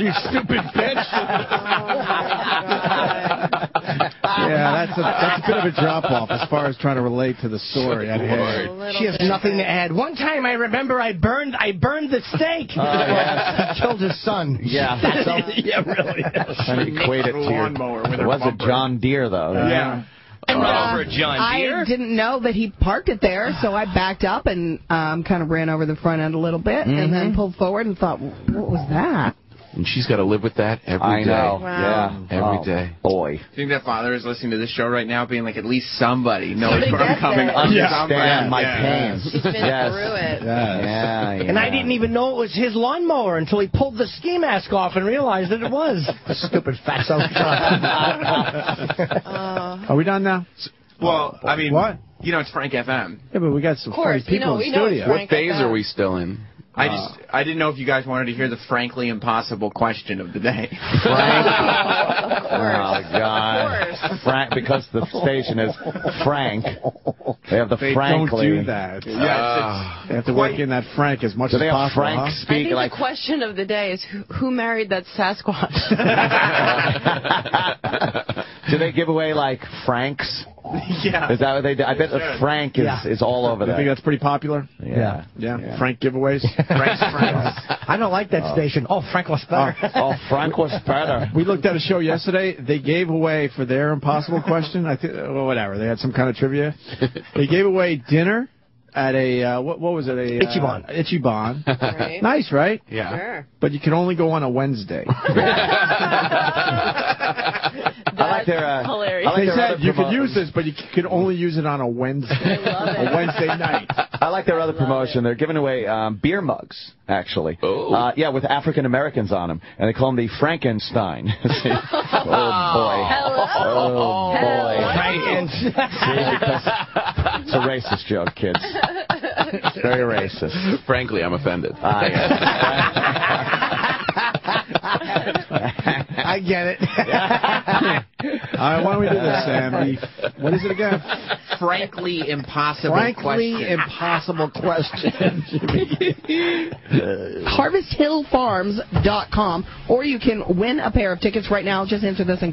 You stupid bitch. Yeah, that's a bit of a drop-off as far as trying to relate to the story. She has nothing to add. One time I remember I burned the steak. He killed his son. Yeah. Yeah, really. Trying to equate it to your... It was a John Deere, though. Yeah. And, Run over a John Deere? I didn't know that he parked it there, so I backed up and kind of ran over the front end a little bit, and then pulled forward and thought, what was that? And she's got to live with that every day. I know. Wow. Yeah. Every day. Boy. Do you think that father is listening to this show right now being like, at least somebody knows Somebody where I'm gets coming it. from? Understand my pain. He's been through it. Yeah. And I didn't even know it was his lawnmower until he pulled the ski mask off and realized that it was. Stupid fatso. Are we done now? Well, I mean, what? It's Frank FM. Yeah, but we got some Of course, funny people in we know it's studio. Frank What phase FM. are we still in? I didn't know if you guys wanted to hear the frankly impossible question of the day. Frank. Of course. Oh, God. Of course. Frank, because the station is Frank. They have the They Frankly. don't do that. They have to work in that Frank as much Do as they have possible. Frank huh? I speak think like... the question of the day is who married that Sasquatch? Do they give away, like, Franks? Yeah. Is that what they do? I bet Frank is all over that. You think that's pretty popular? Yeah. Yeah. Frank giveaways? Frank's friends. I don't like that station. Oh, Frank was better. Frank was better. We looked at a show yesterday. They gave away for their impossible question, I think, whatever. They had some kind of trivia. They gave away dinner at a, what was it? Ichiban. Ichiban. Right. Nice, right? Yeah. Sure. But you can only go on a Wednesday. Hilarious. They said you could use this, but you could only use it on a Wednesday. A Wednesday night. I like their other promotion. They're giving away beer mugs, actually. Yeah, with African Americans on them. And they call them the Frankenstein. See? Oh, boy. Hello. Oh, boy. Frankenstein. It's a racist joke, kids. It's very racist. Frankly, I'm offended. I get it. All right, why don't we do this, Sam? What is it again? Frankly impossible question. Impossible question. HarvestHillFarms.com, or you can win a pair of tickets right now. Just answer this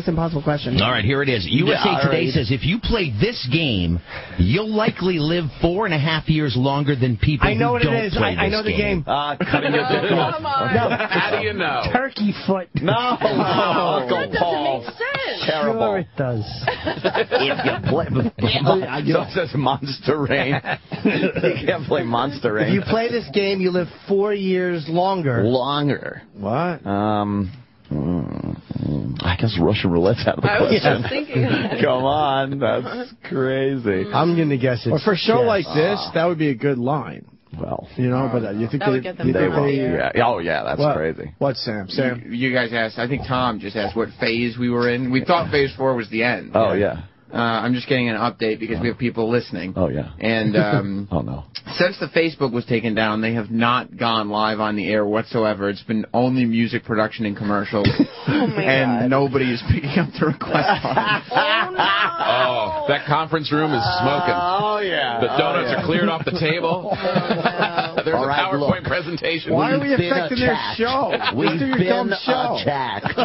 impossible question. All right, here it is. USA Today says if you play this game, you'll likely live 4.5 years longer than people who don't play this game. I know the game. Cutting your dick off. How do you know? Turkey foot. No. That doesn't make sense. Terrible. Sure it does. If you play, so it says Monster Rain. You can't play Monster Rain. If you play this game, you live 4 years longer. Longer. What? I guess Russian roulette's out of the question. I was just thinking that. Come on, that's crazy. I'm going to guess it's... Well, for a show like this, that would be a good line. Well, you know, but you think that would get them they will? yeah. Oh, yeah, that's crazy. What, Sam? You guys asked. I think Tom just asked what phase we were in. We thought phase 4 was the end. Oh, yeah. I'm just getting an update because we have people listening. Oh, yeah. And oh, no. Since the Facebook was taken down, they have not gone live on the air whatsoever. It's been only music production and commercials. And nobody is picking up the request. Oh, that conference room is smoking. Oh, yeah. The donuts are cleared off the table. There's a PowerPoint presentation. Why are we affecting their show? We've been attacked.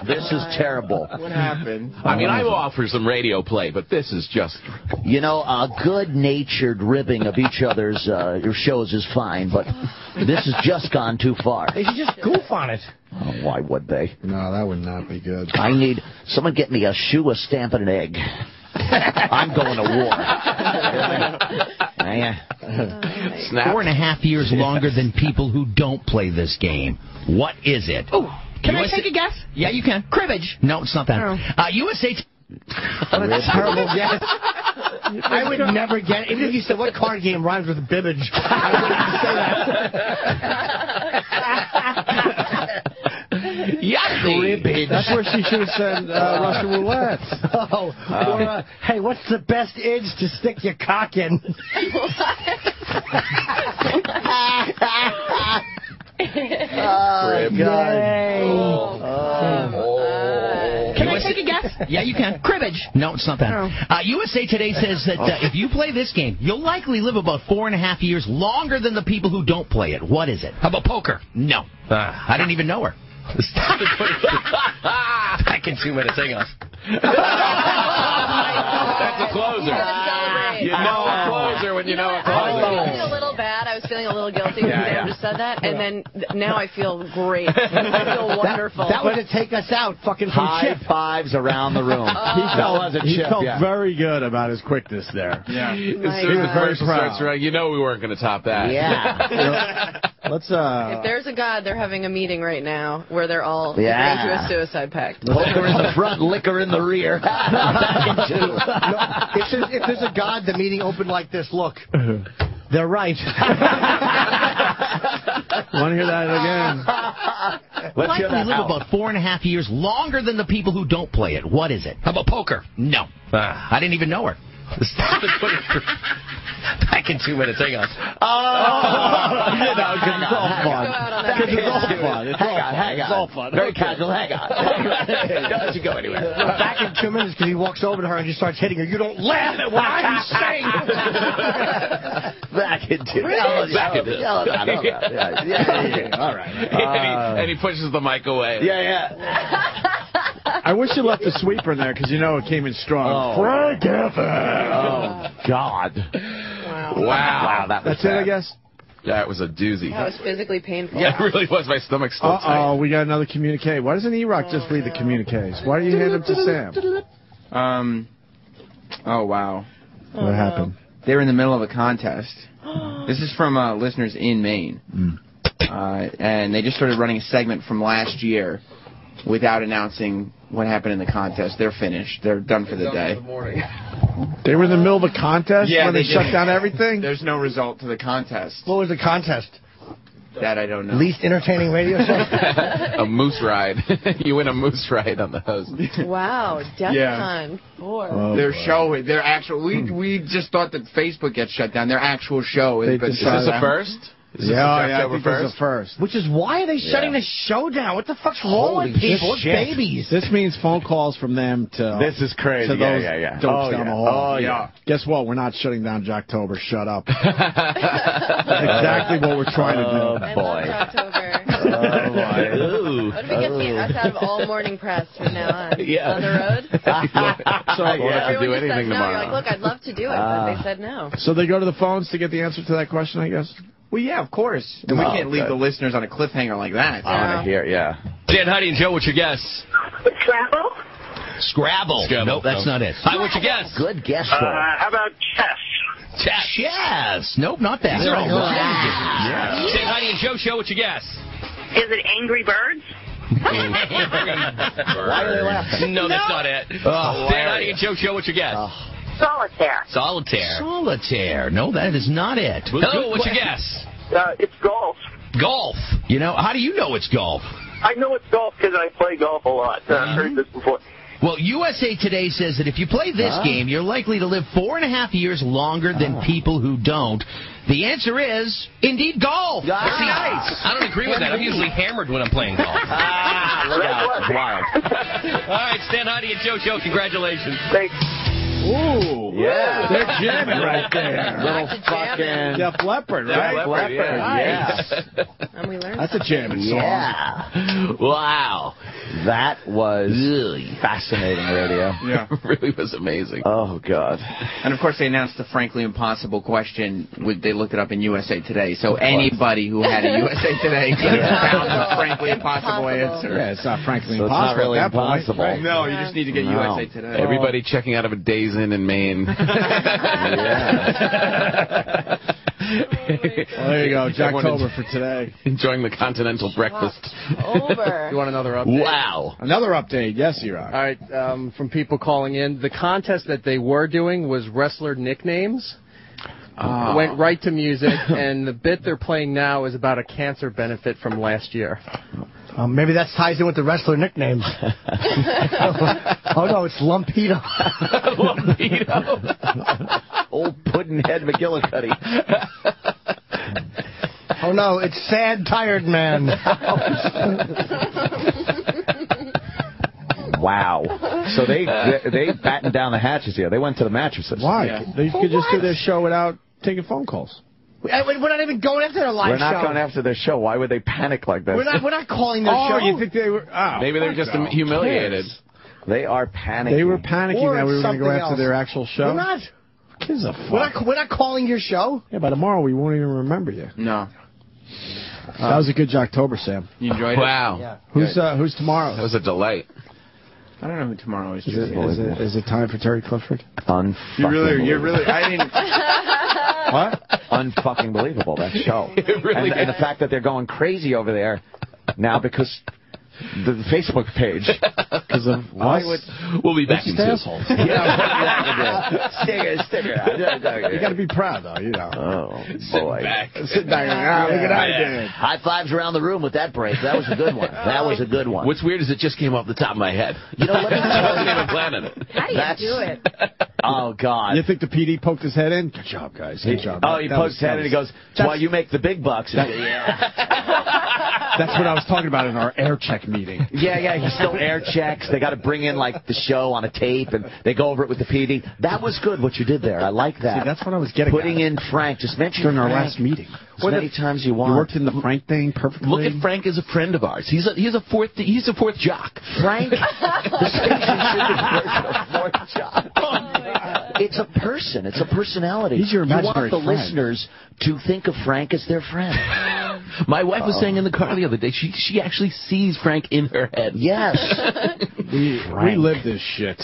This is terrible. What happened? I mean, I will offer some radio play, but this is just... You know, a good-natured ribbing of each other's your shows is fine, but this has just gone too far. They should just goof on it. Oh, why would they? No, that would not be good. I need someone get me a shoe, a stamp, and an egg. I'm going to war. 4.5 years longer than people who don't play this game. What is it? Oh, can I take a guess? Yeah, you can. Cribbage. No, it's not that. USA... What a terrible guess. I would never get it. Even if you said, what card game rhymes with bibbage? I wouldn't say that. Cribbage. That's where she should have said Russian roulette. Or, hey, what's the best edge to stick your cock in? Can I take a guess? Yeah, you can. Cribbage. No, it's not that. USA Today says that if you play this game, you'll likely live about 4.5 years longer than the people who don't play it. What is it? How about poker? No. I didn't even know her. Back in 2 minutes. Hang on. That's a closer. You know a closer when you know a closer. I was feeling a little bad. I was feeling a little guilty when Sam just said that, and then now I feel great. I feel wonderful. That was to take us out, fucking from High Chip. fives around the room. He felt very good about his quickness there. Yeah. As soon as the person starts running, you know we weren't going to top that. Yeah. Let's If there's a God, they're having a meeting right now where they're all agreeing to a suicide pact. Poker in the front, liquor in the rear. If there's a God, the meeting opened like this. Look, they're right. Want to hear that again? Let's hear that. Live about 4.5 years longer than the people who don't play it. What is it? How about poker? No. I didn't even know her. Back in 2 minutes. Hang on. Because it's all fun. Hang on. Very casual. Hang on. Don't let you go anywhere. Back in 2 minutes because he walks over to her and just starts hitting her. You don't laugh at what I'm saying. Back in 2 minutes. Yeah. All right. And he pushes the mic away. Yeah. I I wish you left the sweeper in there because you know it came in strong. Frank FM. Oh, God. Wow. That's it, I guess? Yeah, it was a doozy. That was physically painful. Yeah, it really was. My stomach still tight. We got another communique. Why doesn't E-Rock just read the communiques? Why do you hand them to Sam? Oh, wow. What happened? They were in the middle of a contest. This is from listeners in Maine. And they just started running a segment from last year without announcing what happened in the contest. They're finished. They're done for the day. They were in the middle of a contest when they shut did. down everything? There's no result to the contest. What was the contest? That I don't know. Least entertaining radio show? A moose ride. You win a moose ride on the host. Wow, DEFCON 4. Their show, their actual. We just thought that Facebook gets shut down. Their actual show is. Is this a first? Is this I think this is a first. Which is why are they shutting the show down? What the fuck's wrong with people? It's babies. This means phone calls from them to. This is crazy. To those dopes down the hall. Oh, yeah. Guess what? We're not shutting down Jocktober. Shut up. Exactly what we're trying to do. Oh, boy. Jocktober. Oh, boy. What if we get us out of all morning press from now on? On the road? So I won't have to do anything no. tomorrow. You're like, look, I'd love to do it, but they said no. So they go to the phones to get the answer to that question, I guess? Well, yeah, of course. And we can't leave the listeners on a cliffhanger like that. I want to hear, Dan, Heidi, and Joe, what's your guess? Scrabble. Nope, that's not it. Hi, what's your guess? Good guess, how about chess? Chess. Nope, not that. These are all Dan, Heidi, and Joe show, what's your guess? Is it Angry Birds? Why are they laughing? No, that's not it. Dan, Heidi, and Joe show, what's your guess? Solitaire. Solitaire. No, that is not it. Hello, what's your guess? It's golf. Golf. You know, how do you know it's golf? I know it's golf because I play golf a lot. I've heard this before. Well, USA Today says that if you play this game, you're likely to live 4.5 years longer than people who don't. The answer is, indeed, golf. See, I don't agree with that. I'm usually hammered when I'm playing golf. Look out. It's wild. All right, Stan, Heidi, and Joe Show, congratulations. Thanks. Ooh, yeah, they're jamming right there. Little fucking Def Leppard, right? Def Leppard, Nice. And we learned That's a jamming song. Yeah. Wow. That was fascinating radio. Yeah. It really was amazing. Oh, God. And, of course, they announced the frankly impossible question. They looked it up in USA Today. So anybody who had a USA Today could have found the frankly impossible answer. Yeah, it's not frankly So it's impossible. not really at that point. impossible. Right. No, you just need to get USA Today. Everybody checking out of a Days Inn in Maine. Well, there you go, Jocktober for today. Enjoying the continental breakfast. Over. You want another update? Wow. Another update. Yes, E-Rock. All right, from people calling in, the contest that they were doing was wrestler nicknames. Went right to music, and the bit they're playing now is about a cancer benefit from last year. Maybe that ties in with the wrestler nicknames. Oh, no, it's Lumpito. Lumpito. Old Puddinhead McGillicuddy. Oh, no, it's Sad Tired Man. Wow. So they battened down the hatches here. They went to the mattresses. Why? Yeah. They could just do their show without taking phone calls. We're not even going after their live show. We're not going after their show. Why would they panic like this? We're not calling their show. Oh, you think they were? Oh, Maybe they're just humiliated. They are panicking. They were panicking Or that we were going to go something after their actual show. We're not. Gives a fuck. We're not calling your show. Yeah, by tomorrow we won't even remember you. No. That was a good Jocktober, Sam. You enjoyed it? Wow. Yeah. Who's tomorrow? That was a delight. I don't know who tomorrow is. Is it time for Terry Clifford? You're really. I didn't. What? Unfucking believable, that show. Really and the fact that they're going crazy over there now because the Facebook page. Because of us? We'll be back in two. assholes. Sticker. You got to be proud, though, you know. Oh, boy. Sit back and look at I did. High fives around the room with that break. That was a good one. That was a good one. What's weird is it just came off the top of my head. You know, let me I wasn't even planning it. How do you do it? Oh, God. You think the PD poked his head in? Good job, guys. Good job. Oh, he pokes his head and he goes, that's why you make the big bucks. Yeah. That's what I was talking about in our air check meeting. Yeah, he still air checks. They got to bring in, like, the show on a tape, and they go over it with the PD. That was good, what you did there. I like that. See, that's what I was getting Putting in Frank. Just mention during Frank our last meeting. As many times you want. You worked in the Frank thing perfectly. Look at Frank as a friend of ours. He's a fourth jock. Frank, the station should be a fourth jock. It's a person. It's a personality. He's your imaginary You want the friend. listeners to think of Frank as their friend. My wife was saying in the car the other day, she actually sees Frank in her head. Yes. We live this shit.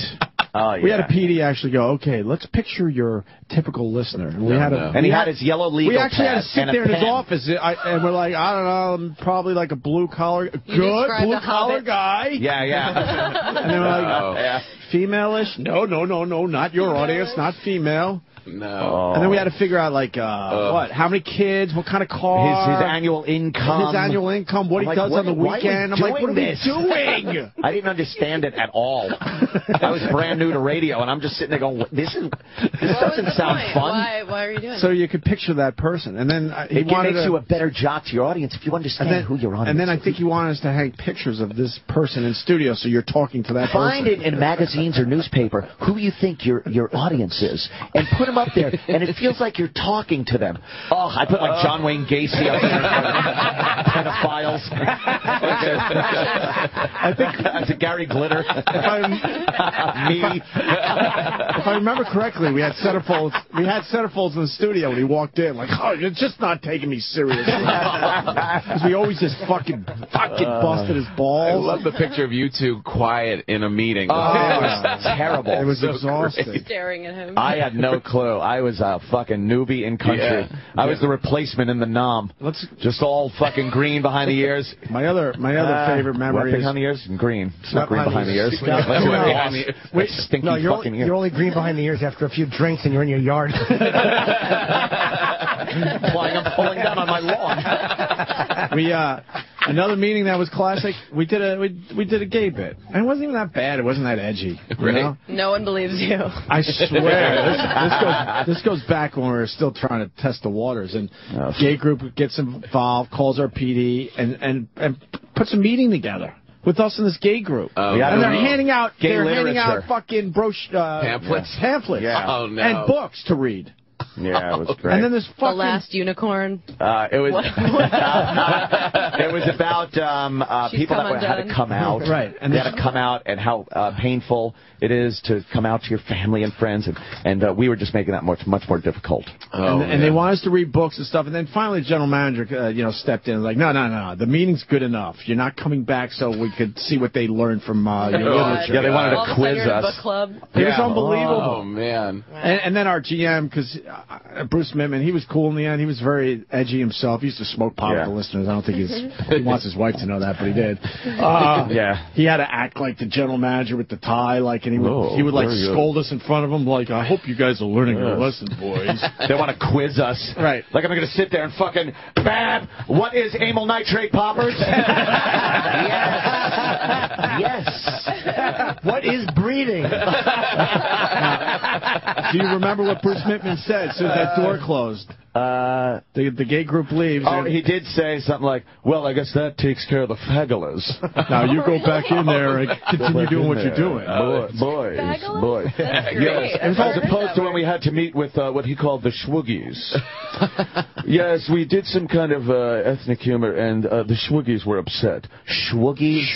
Oh, yeah. We had a PD actually go, okay, let's picture your typical listener. And he had his yellow legal We actually had to pad sit and a there in his pen. office, and we're like, I don't know, I'm probably like a blue-collar, good blue-collar guy. Yeah. And they were like, female-ish? No, not your audience, not female. No. And then we had to figure out, like, what? How many kids? What kind of car? His annual income. His annual income. What he does on the weekend. I'm like, what are we doing? I didn't understand it at all. I was brand new to radio, and I'm just sitting there going, this doesn't sound fun. Why are you doing So you could picture that person. And then he it wanted makes you a better jock to your audience if you understand who your audience is. And then I think he wanted us to hang pictures of this person in studio, so you're talking to that Find person. it in magazines or newspaper who you think your audience is, and put them up there, and it feels like you're talking to them. Oh, I put like John Wayne Gacy up there, pedophiles. I think Gary Glitter. Me. If I remember correctly, we had centerfolds. We had centerfolds in the studio when he walked in. Like, oh, you're just not taking me seriously. Because we always just fucking busted his balls. I love the picture of you two quiet in a meeting. Oh, it was terrible. It was So exhausting. great. Staring at him. I had no clue. I was a fucking newbie in country. Yeah. I was the replacement in the nom. Just all fucking green behind the ears. My other favorite memory Wet is behind the ears and green. It's not green behind the ears. Wait, Stinky no, fucking ear. you're only green behind the ears after a few drinks and you're in your yard. I'm pulling down on my lawn. Another meeting that was classic. We did a gay bit, and it wasn't even that bad. It wasn't that edgy. You know? No one believes you. I swear, this goes back when we were still trying to test the waters, and gay group gets involved, calls our PD, and puts a meeting together with us in this gay group. And they're handing out fucking pamphlets. Yeah. Oh, no. And books to read. Yeah, it was great. And then this fucking... The Last Unicorn. It was it was about people that had to come out. Right. And they had to come out, and how painful it is to come out to your family and friends, and we were just making that much more difficult. And they want us to read books and stuff, and then finally the general manager stepped in and was like, no, the meeting's good enough. You're not coming back so we could see what they learned from your literature. Yeah, they wanted to quiz us. Book club. It was unbelievable. Oh, man. And then our GM, because Bruce Mittman, he was cool in the end. He was very edgy himself. He used to smoke pot with the listeners. I don't think he wants his wife to know that, but he did. He had to act like the general manager with the tie, and he would like scold us in front of him, like, I hope you guys are learning your lesson, boys. They want to quiz us. Right. Like, I'm going to sit there and fucking, Bab, what is amyl nitrate poppers? Yes. What is breeding? Do you remember what Bruce Mittman said as soon as that door closed? The gay group leaves. Oh, he did say something like, well, I guess that takes care of the faggulers. Now you go back in there and continue doing what you're doing. Boys. Yes. As opposed to when we had to meet with what he called the Schwoogies. Yes, we did some kind of ethnic humor, and the Schwoogies were upset. Schwoogies?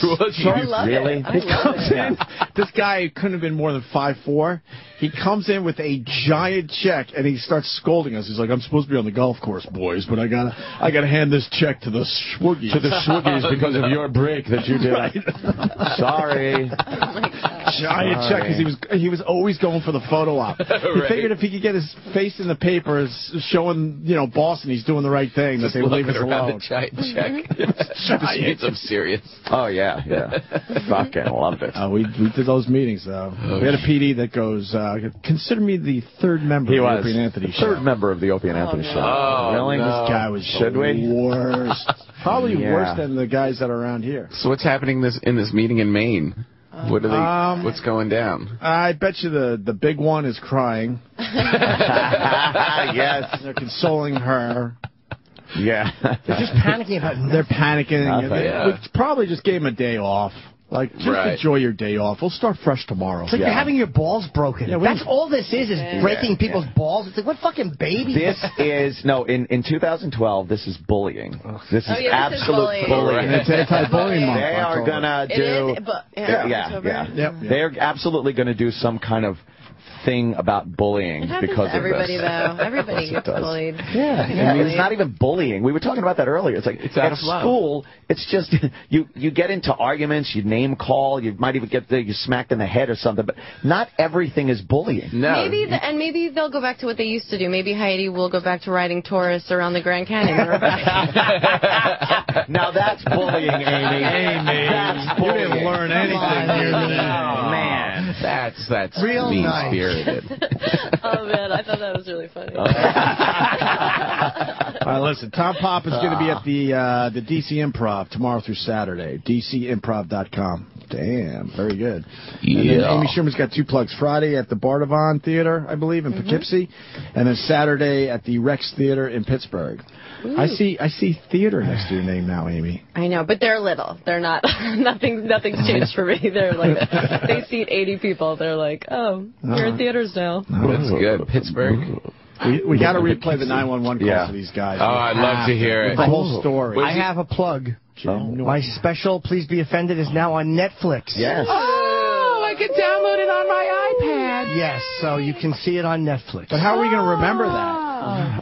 Really? He comes in. This guy couldn't have been more than 5'4". He comes in with a giant check, and he starts scolding us. He's like, I'm supposed to be on the golf course, boys, but I gotta hand this check to the Schwoogies. To the Schwoogies because of your break that you did. Right. Sorry. Giant check, because he was always going for the photo op. He figured if he could get his face in the paper showing, Boston he's doing the right thing, that they would leave us alone. The giant check. This means I'm serious. Oh, yeah. Fucking loved it. We did those meetings, though. We had a PD that goes, consider me the third member of the Opie and Anthony show. Third member of the Opie and Anthony show. Oh, really? No. This guy was worst. Probably worse than the guys that are around here. So what's happening in this meeting in Maine? What's going down? I bet you the big one is crying. Yes. They're consoling her. Yeah. They're just panicking about nothing. They're panicking. We probably just gave him a day off. Like, just enjoy your day off. We'll start fresh tomorrow. It's like you're having your balls broken. Yeah, that's all this is breaking people's balls. It's like, what fucking baby? This is, in 2012, this is bullying. This is absolute bullying. It's anti-bullying month. They are going to do... They're absolutely going to do some kind of thing about bullying because of everybody, this. though. Everybody gets bullied. Yeah. I mean, it's not even bullying. We were talking about that earlier. It's like at school, it's just you get into arguments, you name call, you might even get you smacked in the head or something, but not everything is bullying. No. Maybe they'll go back to what they used to do. Maybe Heidi will go back to riding tourists around the Grand Canyon. Now that's bullying, Amy. That's bullying. You didn't learn anything here today. Oh, man. That's real mean-spirited. Oh, man, I thought that was really funny. All right, listen, Tom Pop is going to be at the DC Improv tomorrow through Saturday. DCimprov.com. Damn, very good. Yeah. And then Amy Schumer's got 2 plugs. Friday at the Bardavon Theater, I believe, in Poughkeepsie, and then Saturday at the Rex Theater in Pittsburgh. Ooh. I see theater next to your name now, Amy. I know, but they're little. They're not. Nothing's changed for me. They're like they seat 80 people. They're like, you're in theaters now. That's good. Pittsburgh. We got to replay the 911 calls to these guys. Oh, I'd love to hear it. The whole story. I have a plug. My special, Please Be Offended, is now on Netflix. Yes. Oh, I can download it on my iPad. Yes, so you can see it on Netflix. But how are we going to remember that?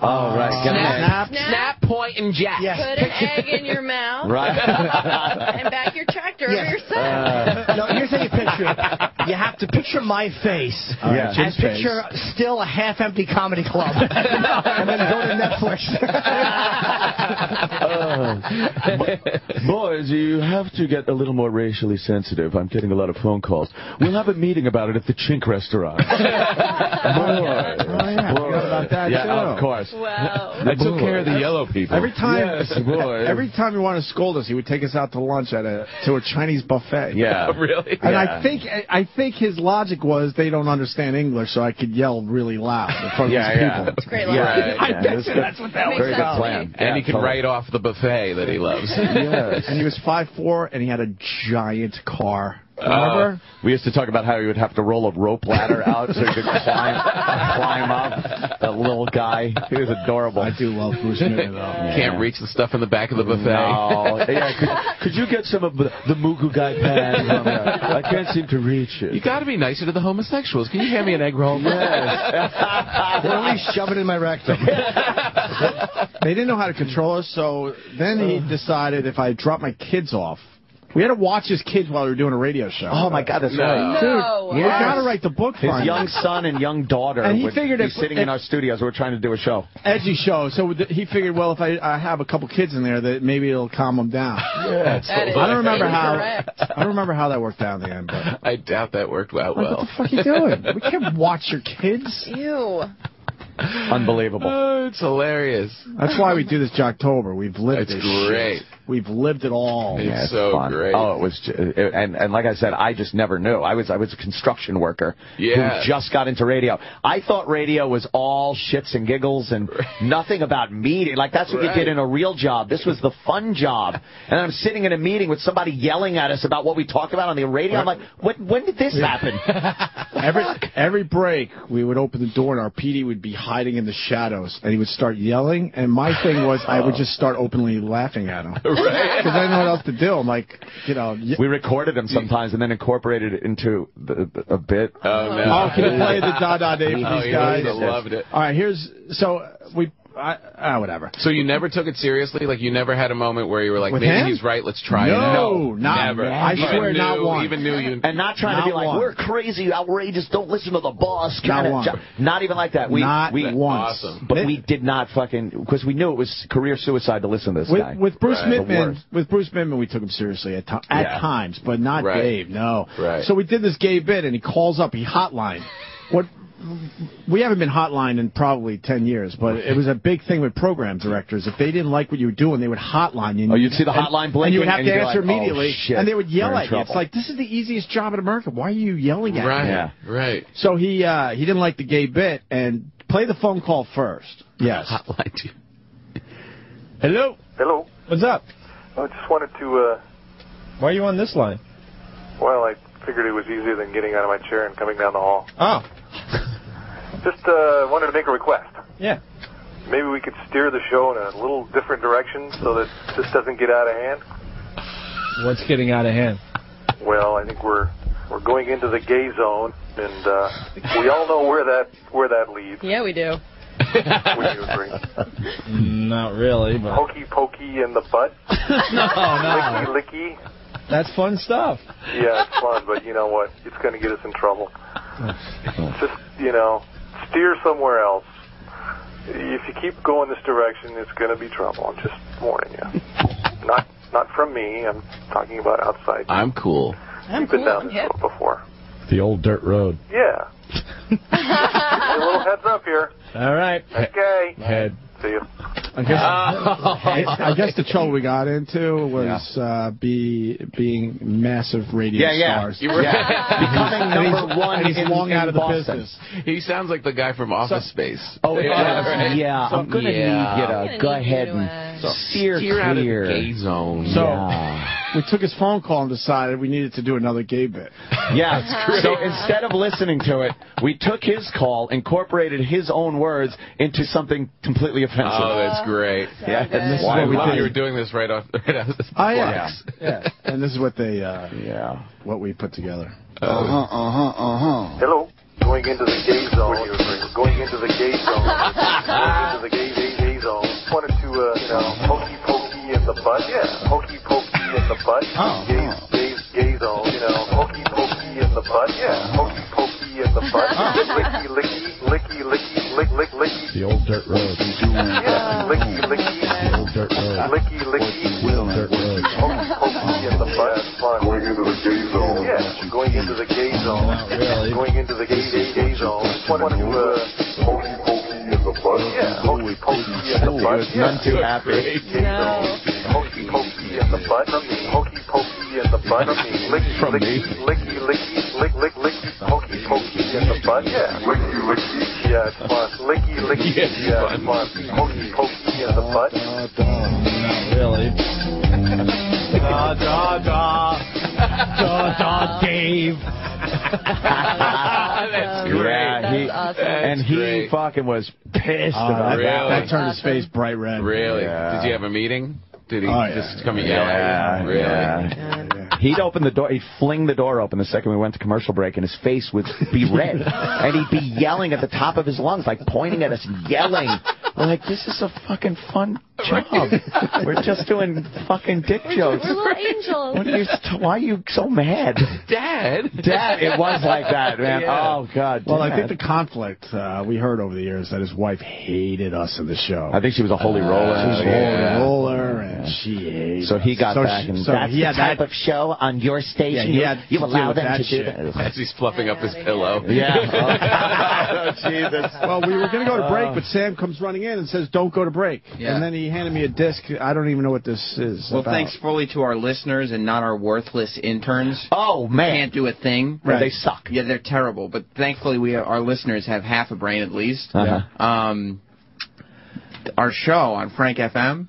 Oh, right. Snap, point, and jack. Yes. Put an egg in your mouth. Right. And back your tractor over your son. No, here's how you picture it. You have to picture my face. And picture still a half-empty comedy club. And then go to Netflix. Boys, you have to get a little more racially sensitive. I'm getting a lot of phone calls. We'll have a meeting about it at the Chink restaurant. About that too. Of course. Wow. I took care of the yellow people. Every time he wanted to scold us, he would take us out to lunch to a Chinese buffet. Yeah. Really? And I think his logic was they don't understand English, so I could yell really loud in front of these people. It's great logic. I bet that's what that was. Very good plan. And he could write off the buffet that he loves. Yes. And he was 5'4", and he had a giant car. Remember? We used to talk about how he would have to roll a rope ladder out so he could climb up. That little guy. He was adorable. I do love Bruce Smith, though. Can't reach the stuff in the back of the buffet. No. Could you get some of the Mugu Guy pan? I can't seem to reach it. You got to be nicer to the homosexuals. Can you hand me an egg roll? Or at least shove it in my rectum. They didn't know how to control us, so then he decided if I drop my kids off, we had to watch his kids while we were doing a radio show. Oh, my God, that's right. Dude, we got to write the book for him. His young son and young daughter would be sitting in our studios. We were trying to do a show. Edgy show. So he figured, well, if I have a couple kids in there, that maybe it'll calm them down. Yeah, I don't remember how that worked out in the end. But I doubt that worked out well. What the fuck are you doing? We can't watch your kids. Ew. Unbelievable. Oh, it's hilarious. That's why we do this Jocktober. We've lived It's this great. Shit. We've lived it all. It's so fun. great. Oh, it was, and like I said, I just never knew. I was a construction worker who just got into radio. I thought radio was all shits and giggles and nothing about meeting. Like that's what you did in a real job. This was the fun job. And I'm sitting in a meeting with somebody yelling at us about what we talked about on the radio. I'm like, when did this happen? Every break, we would open the door and our PD would be hiding in the shadows, and he would start yelling. And my thing was, I would just start openly laughing at him. Because I didn't know what else to do. I'm like, we recorded him sometimes and then incorporated it into a bit. Oh, no. Oh, can you play the da-da day for these guys? I loved it. All right, whatever. So you never took it seriously? Like, you never had a moment where you were like, with maybe him? he's right, let's try it? No, never. I swear, not one. Even knew you. And not trying to be like, we're crazy, outrageous, don't listen to the boss. Not even like that. Not once. Awesome. But we did not because we knew it was career suicide to listen to this guy. With Bruce Mittman, we took him seriously at times, but not Dave, no. Right. So we did this gay bit, and he calls up, he hotlined. We haven't been hotlined in probably 10 years, but it was a big thing with program directors. If they didn't like what you were doing, they would hotline you. Oh, you'd see the hotline blinking, and you would have to answer immediately. Oh, shit. And they would yell at you. It's like, this is the easiest job in America. Why are you yelling at me? Right. So he didn't like the gay bit, and play the phone call first. Yes. Hotline you. Hello. Hello. What's up? I just wanted to, Why are you on this line? well, I figured it was easier than getting out of my chair and coming down the hall. Oh. Just wanted to make a request. Yeah. Maybe we could steer the show in a little different direction so that this doesn't get out of hand. What's getting out of hand? Well, I think we're going into the gay zone, and we all know where that leads. Yeah, we do. Would you agree? Not really, but... Hokey pokey in the butt. No. Licky licky. That's fun stuff. Yeah, it's fun, but you know what? It's going to get us in trouble. Just, steer somewhere else. If you keep going this direction, it's going to be trouble. I'm just warning you. Not from me. I'm talking about outside. I'm cool. You've been down this road before. The old dirt road. Yeah. A little heads up here. All right. Okay. Head. See you. I guess the trouble we got into was being massive radio stars. Becoming number one and he's long out of the Boston. business. He sounds like the guy from Office Space. Oh, right. yeah. I'm going to need you to go ahead and steer clear. Out of the gay zone. So we took his phone call and decided we needed to do another gay bit. Yeah. So instead of listening to it, we took his call, incorporated his own words into something completely offensive. Oh, that's great. Yeah. And this is Why what we did. you were doing this right off the yeah. And this is what they what we put together. Hello. Going into the gay zone. Going into the gay zone. Going into the gay zone. Wanted to, hokey pokey in the butt. Yeah. Hokey pokey in the butt. Gay zone. Hokey pokey in the butt. Yeah. Hokey pokey in the butt. Licky licky licky. The old dirt road. Yeah. Licky licky. The old dirt road. Licky licky. The old dirt road. Hokey pokey in the butt. Fun. Going into the gay zone. Yeah. Going into the gay zone. Not really. Going into the gay zone. Wanted to, hokey pokey in the butt. Yeah. Hokey pokey in the butt. He was none too happy. No. Hokey pokey in the butt. Hokey pokey in the butt. Licky licky. Licky licky. Licky. Hokey pokey in the butt. Yeah. Licky licky. Yeah, it's fun. Licky licky. Yeah, it's fun. Hokey pokey in the butt. Not really. Dave. That's great. That's awesome. And he fucking was pissed about really? That turned his face bright red. Really? Yeah. Did you have a meeting? Did he just come and yell at you? Really? Yeah. He'd open the door. He'd fling the door open the second we went to commercial break, and his face would be red. And he'd be yelling at the top of his lungs, like pointing at us, yelling. We're like, this is a fucking fun job. We're just doing fucking dick jokes. We're little angels. Why are you so mad? Dad, it was like that, man. Yeah. Oh, God. Well, I think the conflict we heard over the years that his wife hated us in the show. I think she was a holy roller. She was a holy roller, and she hated So he got back, and that's the type of show on your station. You allow them to do that. As he's fluffing up his pillow. Yeah. Oh, Jesus. Well, we were going to go to break, but Sam comes running in and says, don't go to break. Yeah. And then he handed me a disc. I don't even know what this is Well, about. thanks fully to our listeners and not our worthless interns. Oh, man. Can't do a thing. Right. They suck. Yeah, they're terrible. But thankfully, our listeners have half a brain at least. Our show on Frank FM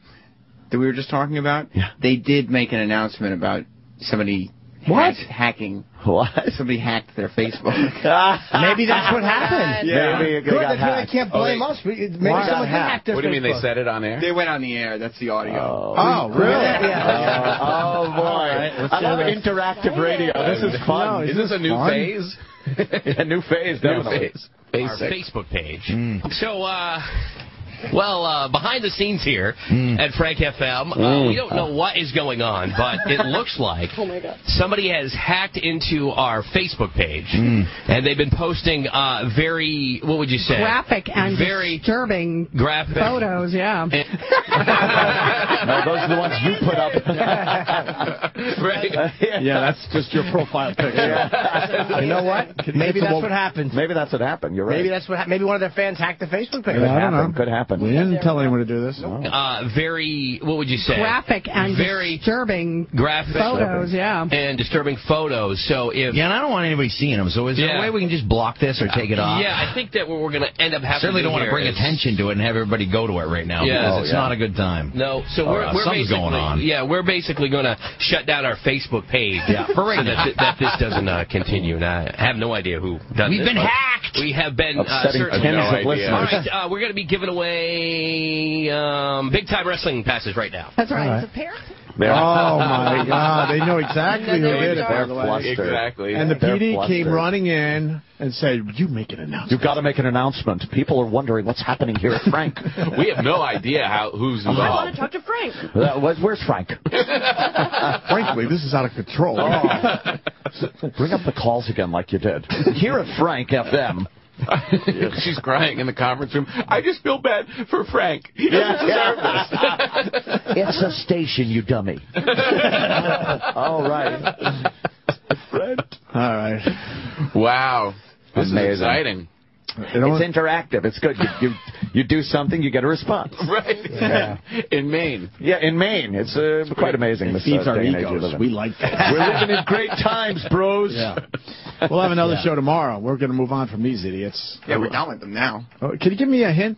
that we were just talking about, they did make an announcement about somebody hacking. What? Somebody hacked their Facebook. Maybe that's what happened. Yeah. Maybe Good, that's why they can't blame us. Maybe someone hacked their Facebook. What do you mean they said it on air? They went on the air. That's the audio. Oh, really? Oh, boy. I love interactive radio. This is fun. Is this a new phase? A new phase, definitely. Our Facebook page. So, behind the scenes here at Frank FM, we don't know what is going on, but it looks like somebody has hacked into our Facebook page, and they've been posting very, what would you say? Graphic and disturbing photos, yeah. No, those are the ones you put up. Right. Yeah, that's just your profile picture. You know what? Maybe that's what happened. Maybe that's what happened. You're right. Maybe that's what. Maybe one of their fans hacked the Facebook page. Could happen. happened? We didn't tell anyone to do this. Very, what would you say? Graphic and disturbing photos, and disturbing photos. So if and I don't want anybody seeing them. So is there a way we can just block this or take it off? Yeah, I think that what we're going to end up having. Certainly don't want to bring attention to it and have everybody go to it right now. Because it's not a good time. No, so we're something's going on. Yeah, we're basically going to shut down our Facebook page. For right now. That this doesn't continue. And I have no idea who done We've this. been hacked. We have been upsetting tens of listeners. All right, we're going to be giving away big time wrestling passes right now. That's right. It's a pair. Oh my God! They know exactly who did it. They're flustered. Exactly. And the PD came running in and said, "You make an announcement. You've got to make an announcement. People are wondering what's happening here at Frank. We have no idea who's involved. I want to talk to Frank. Where's Frank? Frankly, this is out of control. Bring up the calls again like you did. Here at Frank FM. She's crying in the conference room. I just feel bad for Frank. He doesn't deserve this. It's a station, you dummy. All right. All right. Wow. This is exciting. It's interactive. It's good. You do something, you get a response. Right. Yeah. In Maine. Yeah, in Maine. It's quite amazing. It feeds our egos. We like that. We're living in great times, bros. Yeah. We'll have another show tomorrow. We're going to move on from these idiots. Yeah, we're done with them now. Can you give me a hint?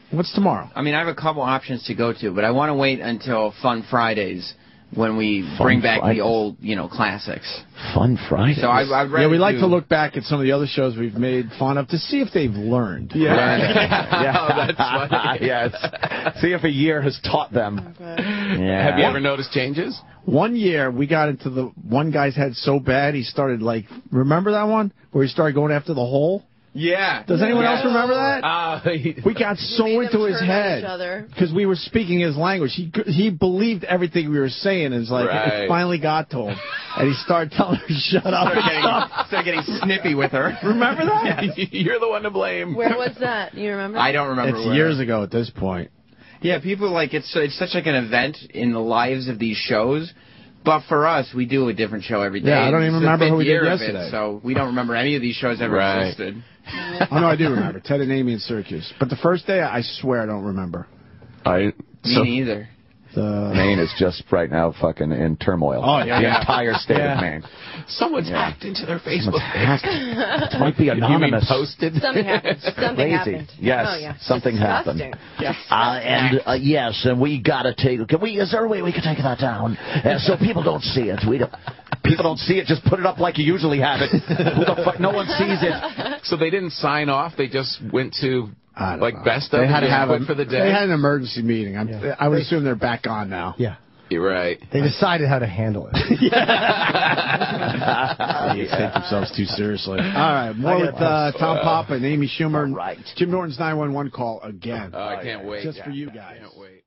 What's tomorrow? I mean, I have a couple options to go to, but I want to wait until Fun Fridays when we bring back the old, classics. Fun Fridays. So I'd rather we like to look back at some of the other shows we've made fun of to see if they've learned. That's funny. Yes. See if a year has taught them. Yeah. Have you ever noticed changes? One year, we got into the one guy's head so bad, he started, remember that one? Where he started going after the hole? Yeah. Does anyone else remember that? We got so into his head because we were speaking his language. He believed everything we were saying. It's like it finally got to him, and he started telling her shut up. Started getting snippy with her. Remember that? You're the one to blame. Where was that? You remember? I don't remember. It's years ago at this point. Yeah, people it's such an event in the lives of these shows. But for us, we do a different show every day. Yeah, I don't even remember who we did yesterday. So we don't remember any of these shows ever existed. Oh, no, I do remember. Ted and Amy in Syracuse. But the first day, I swear I don't remember. Me neither. Maine is just right now fucking in turmoil. Oh, yeah. The entire state of Maine. Someone's hacked into their Facebook page. It might be anonymous. Posted? Something happened. Something happened. Yes, something happened. Yes. Yes, and we gotta take. Is there a way we can take that down so people don't see it? People don't see it. Just put it up like you usually have it. Who the fuck? No one sees it. So they didn't sign off. They just went to best of. They had to have for the day. They had an emergency meeting. I would assume they're back on now. Yeah. You're right. They decided how to handle it. They take themselves too seriously. All right, more with Tom Papa and Amy Schumer. Right. Jim Norton's 911 call again. I can't wait. Just for you guys. I can't wait.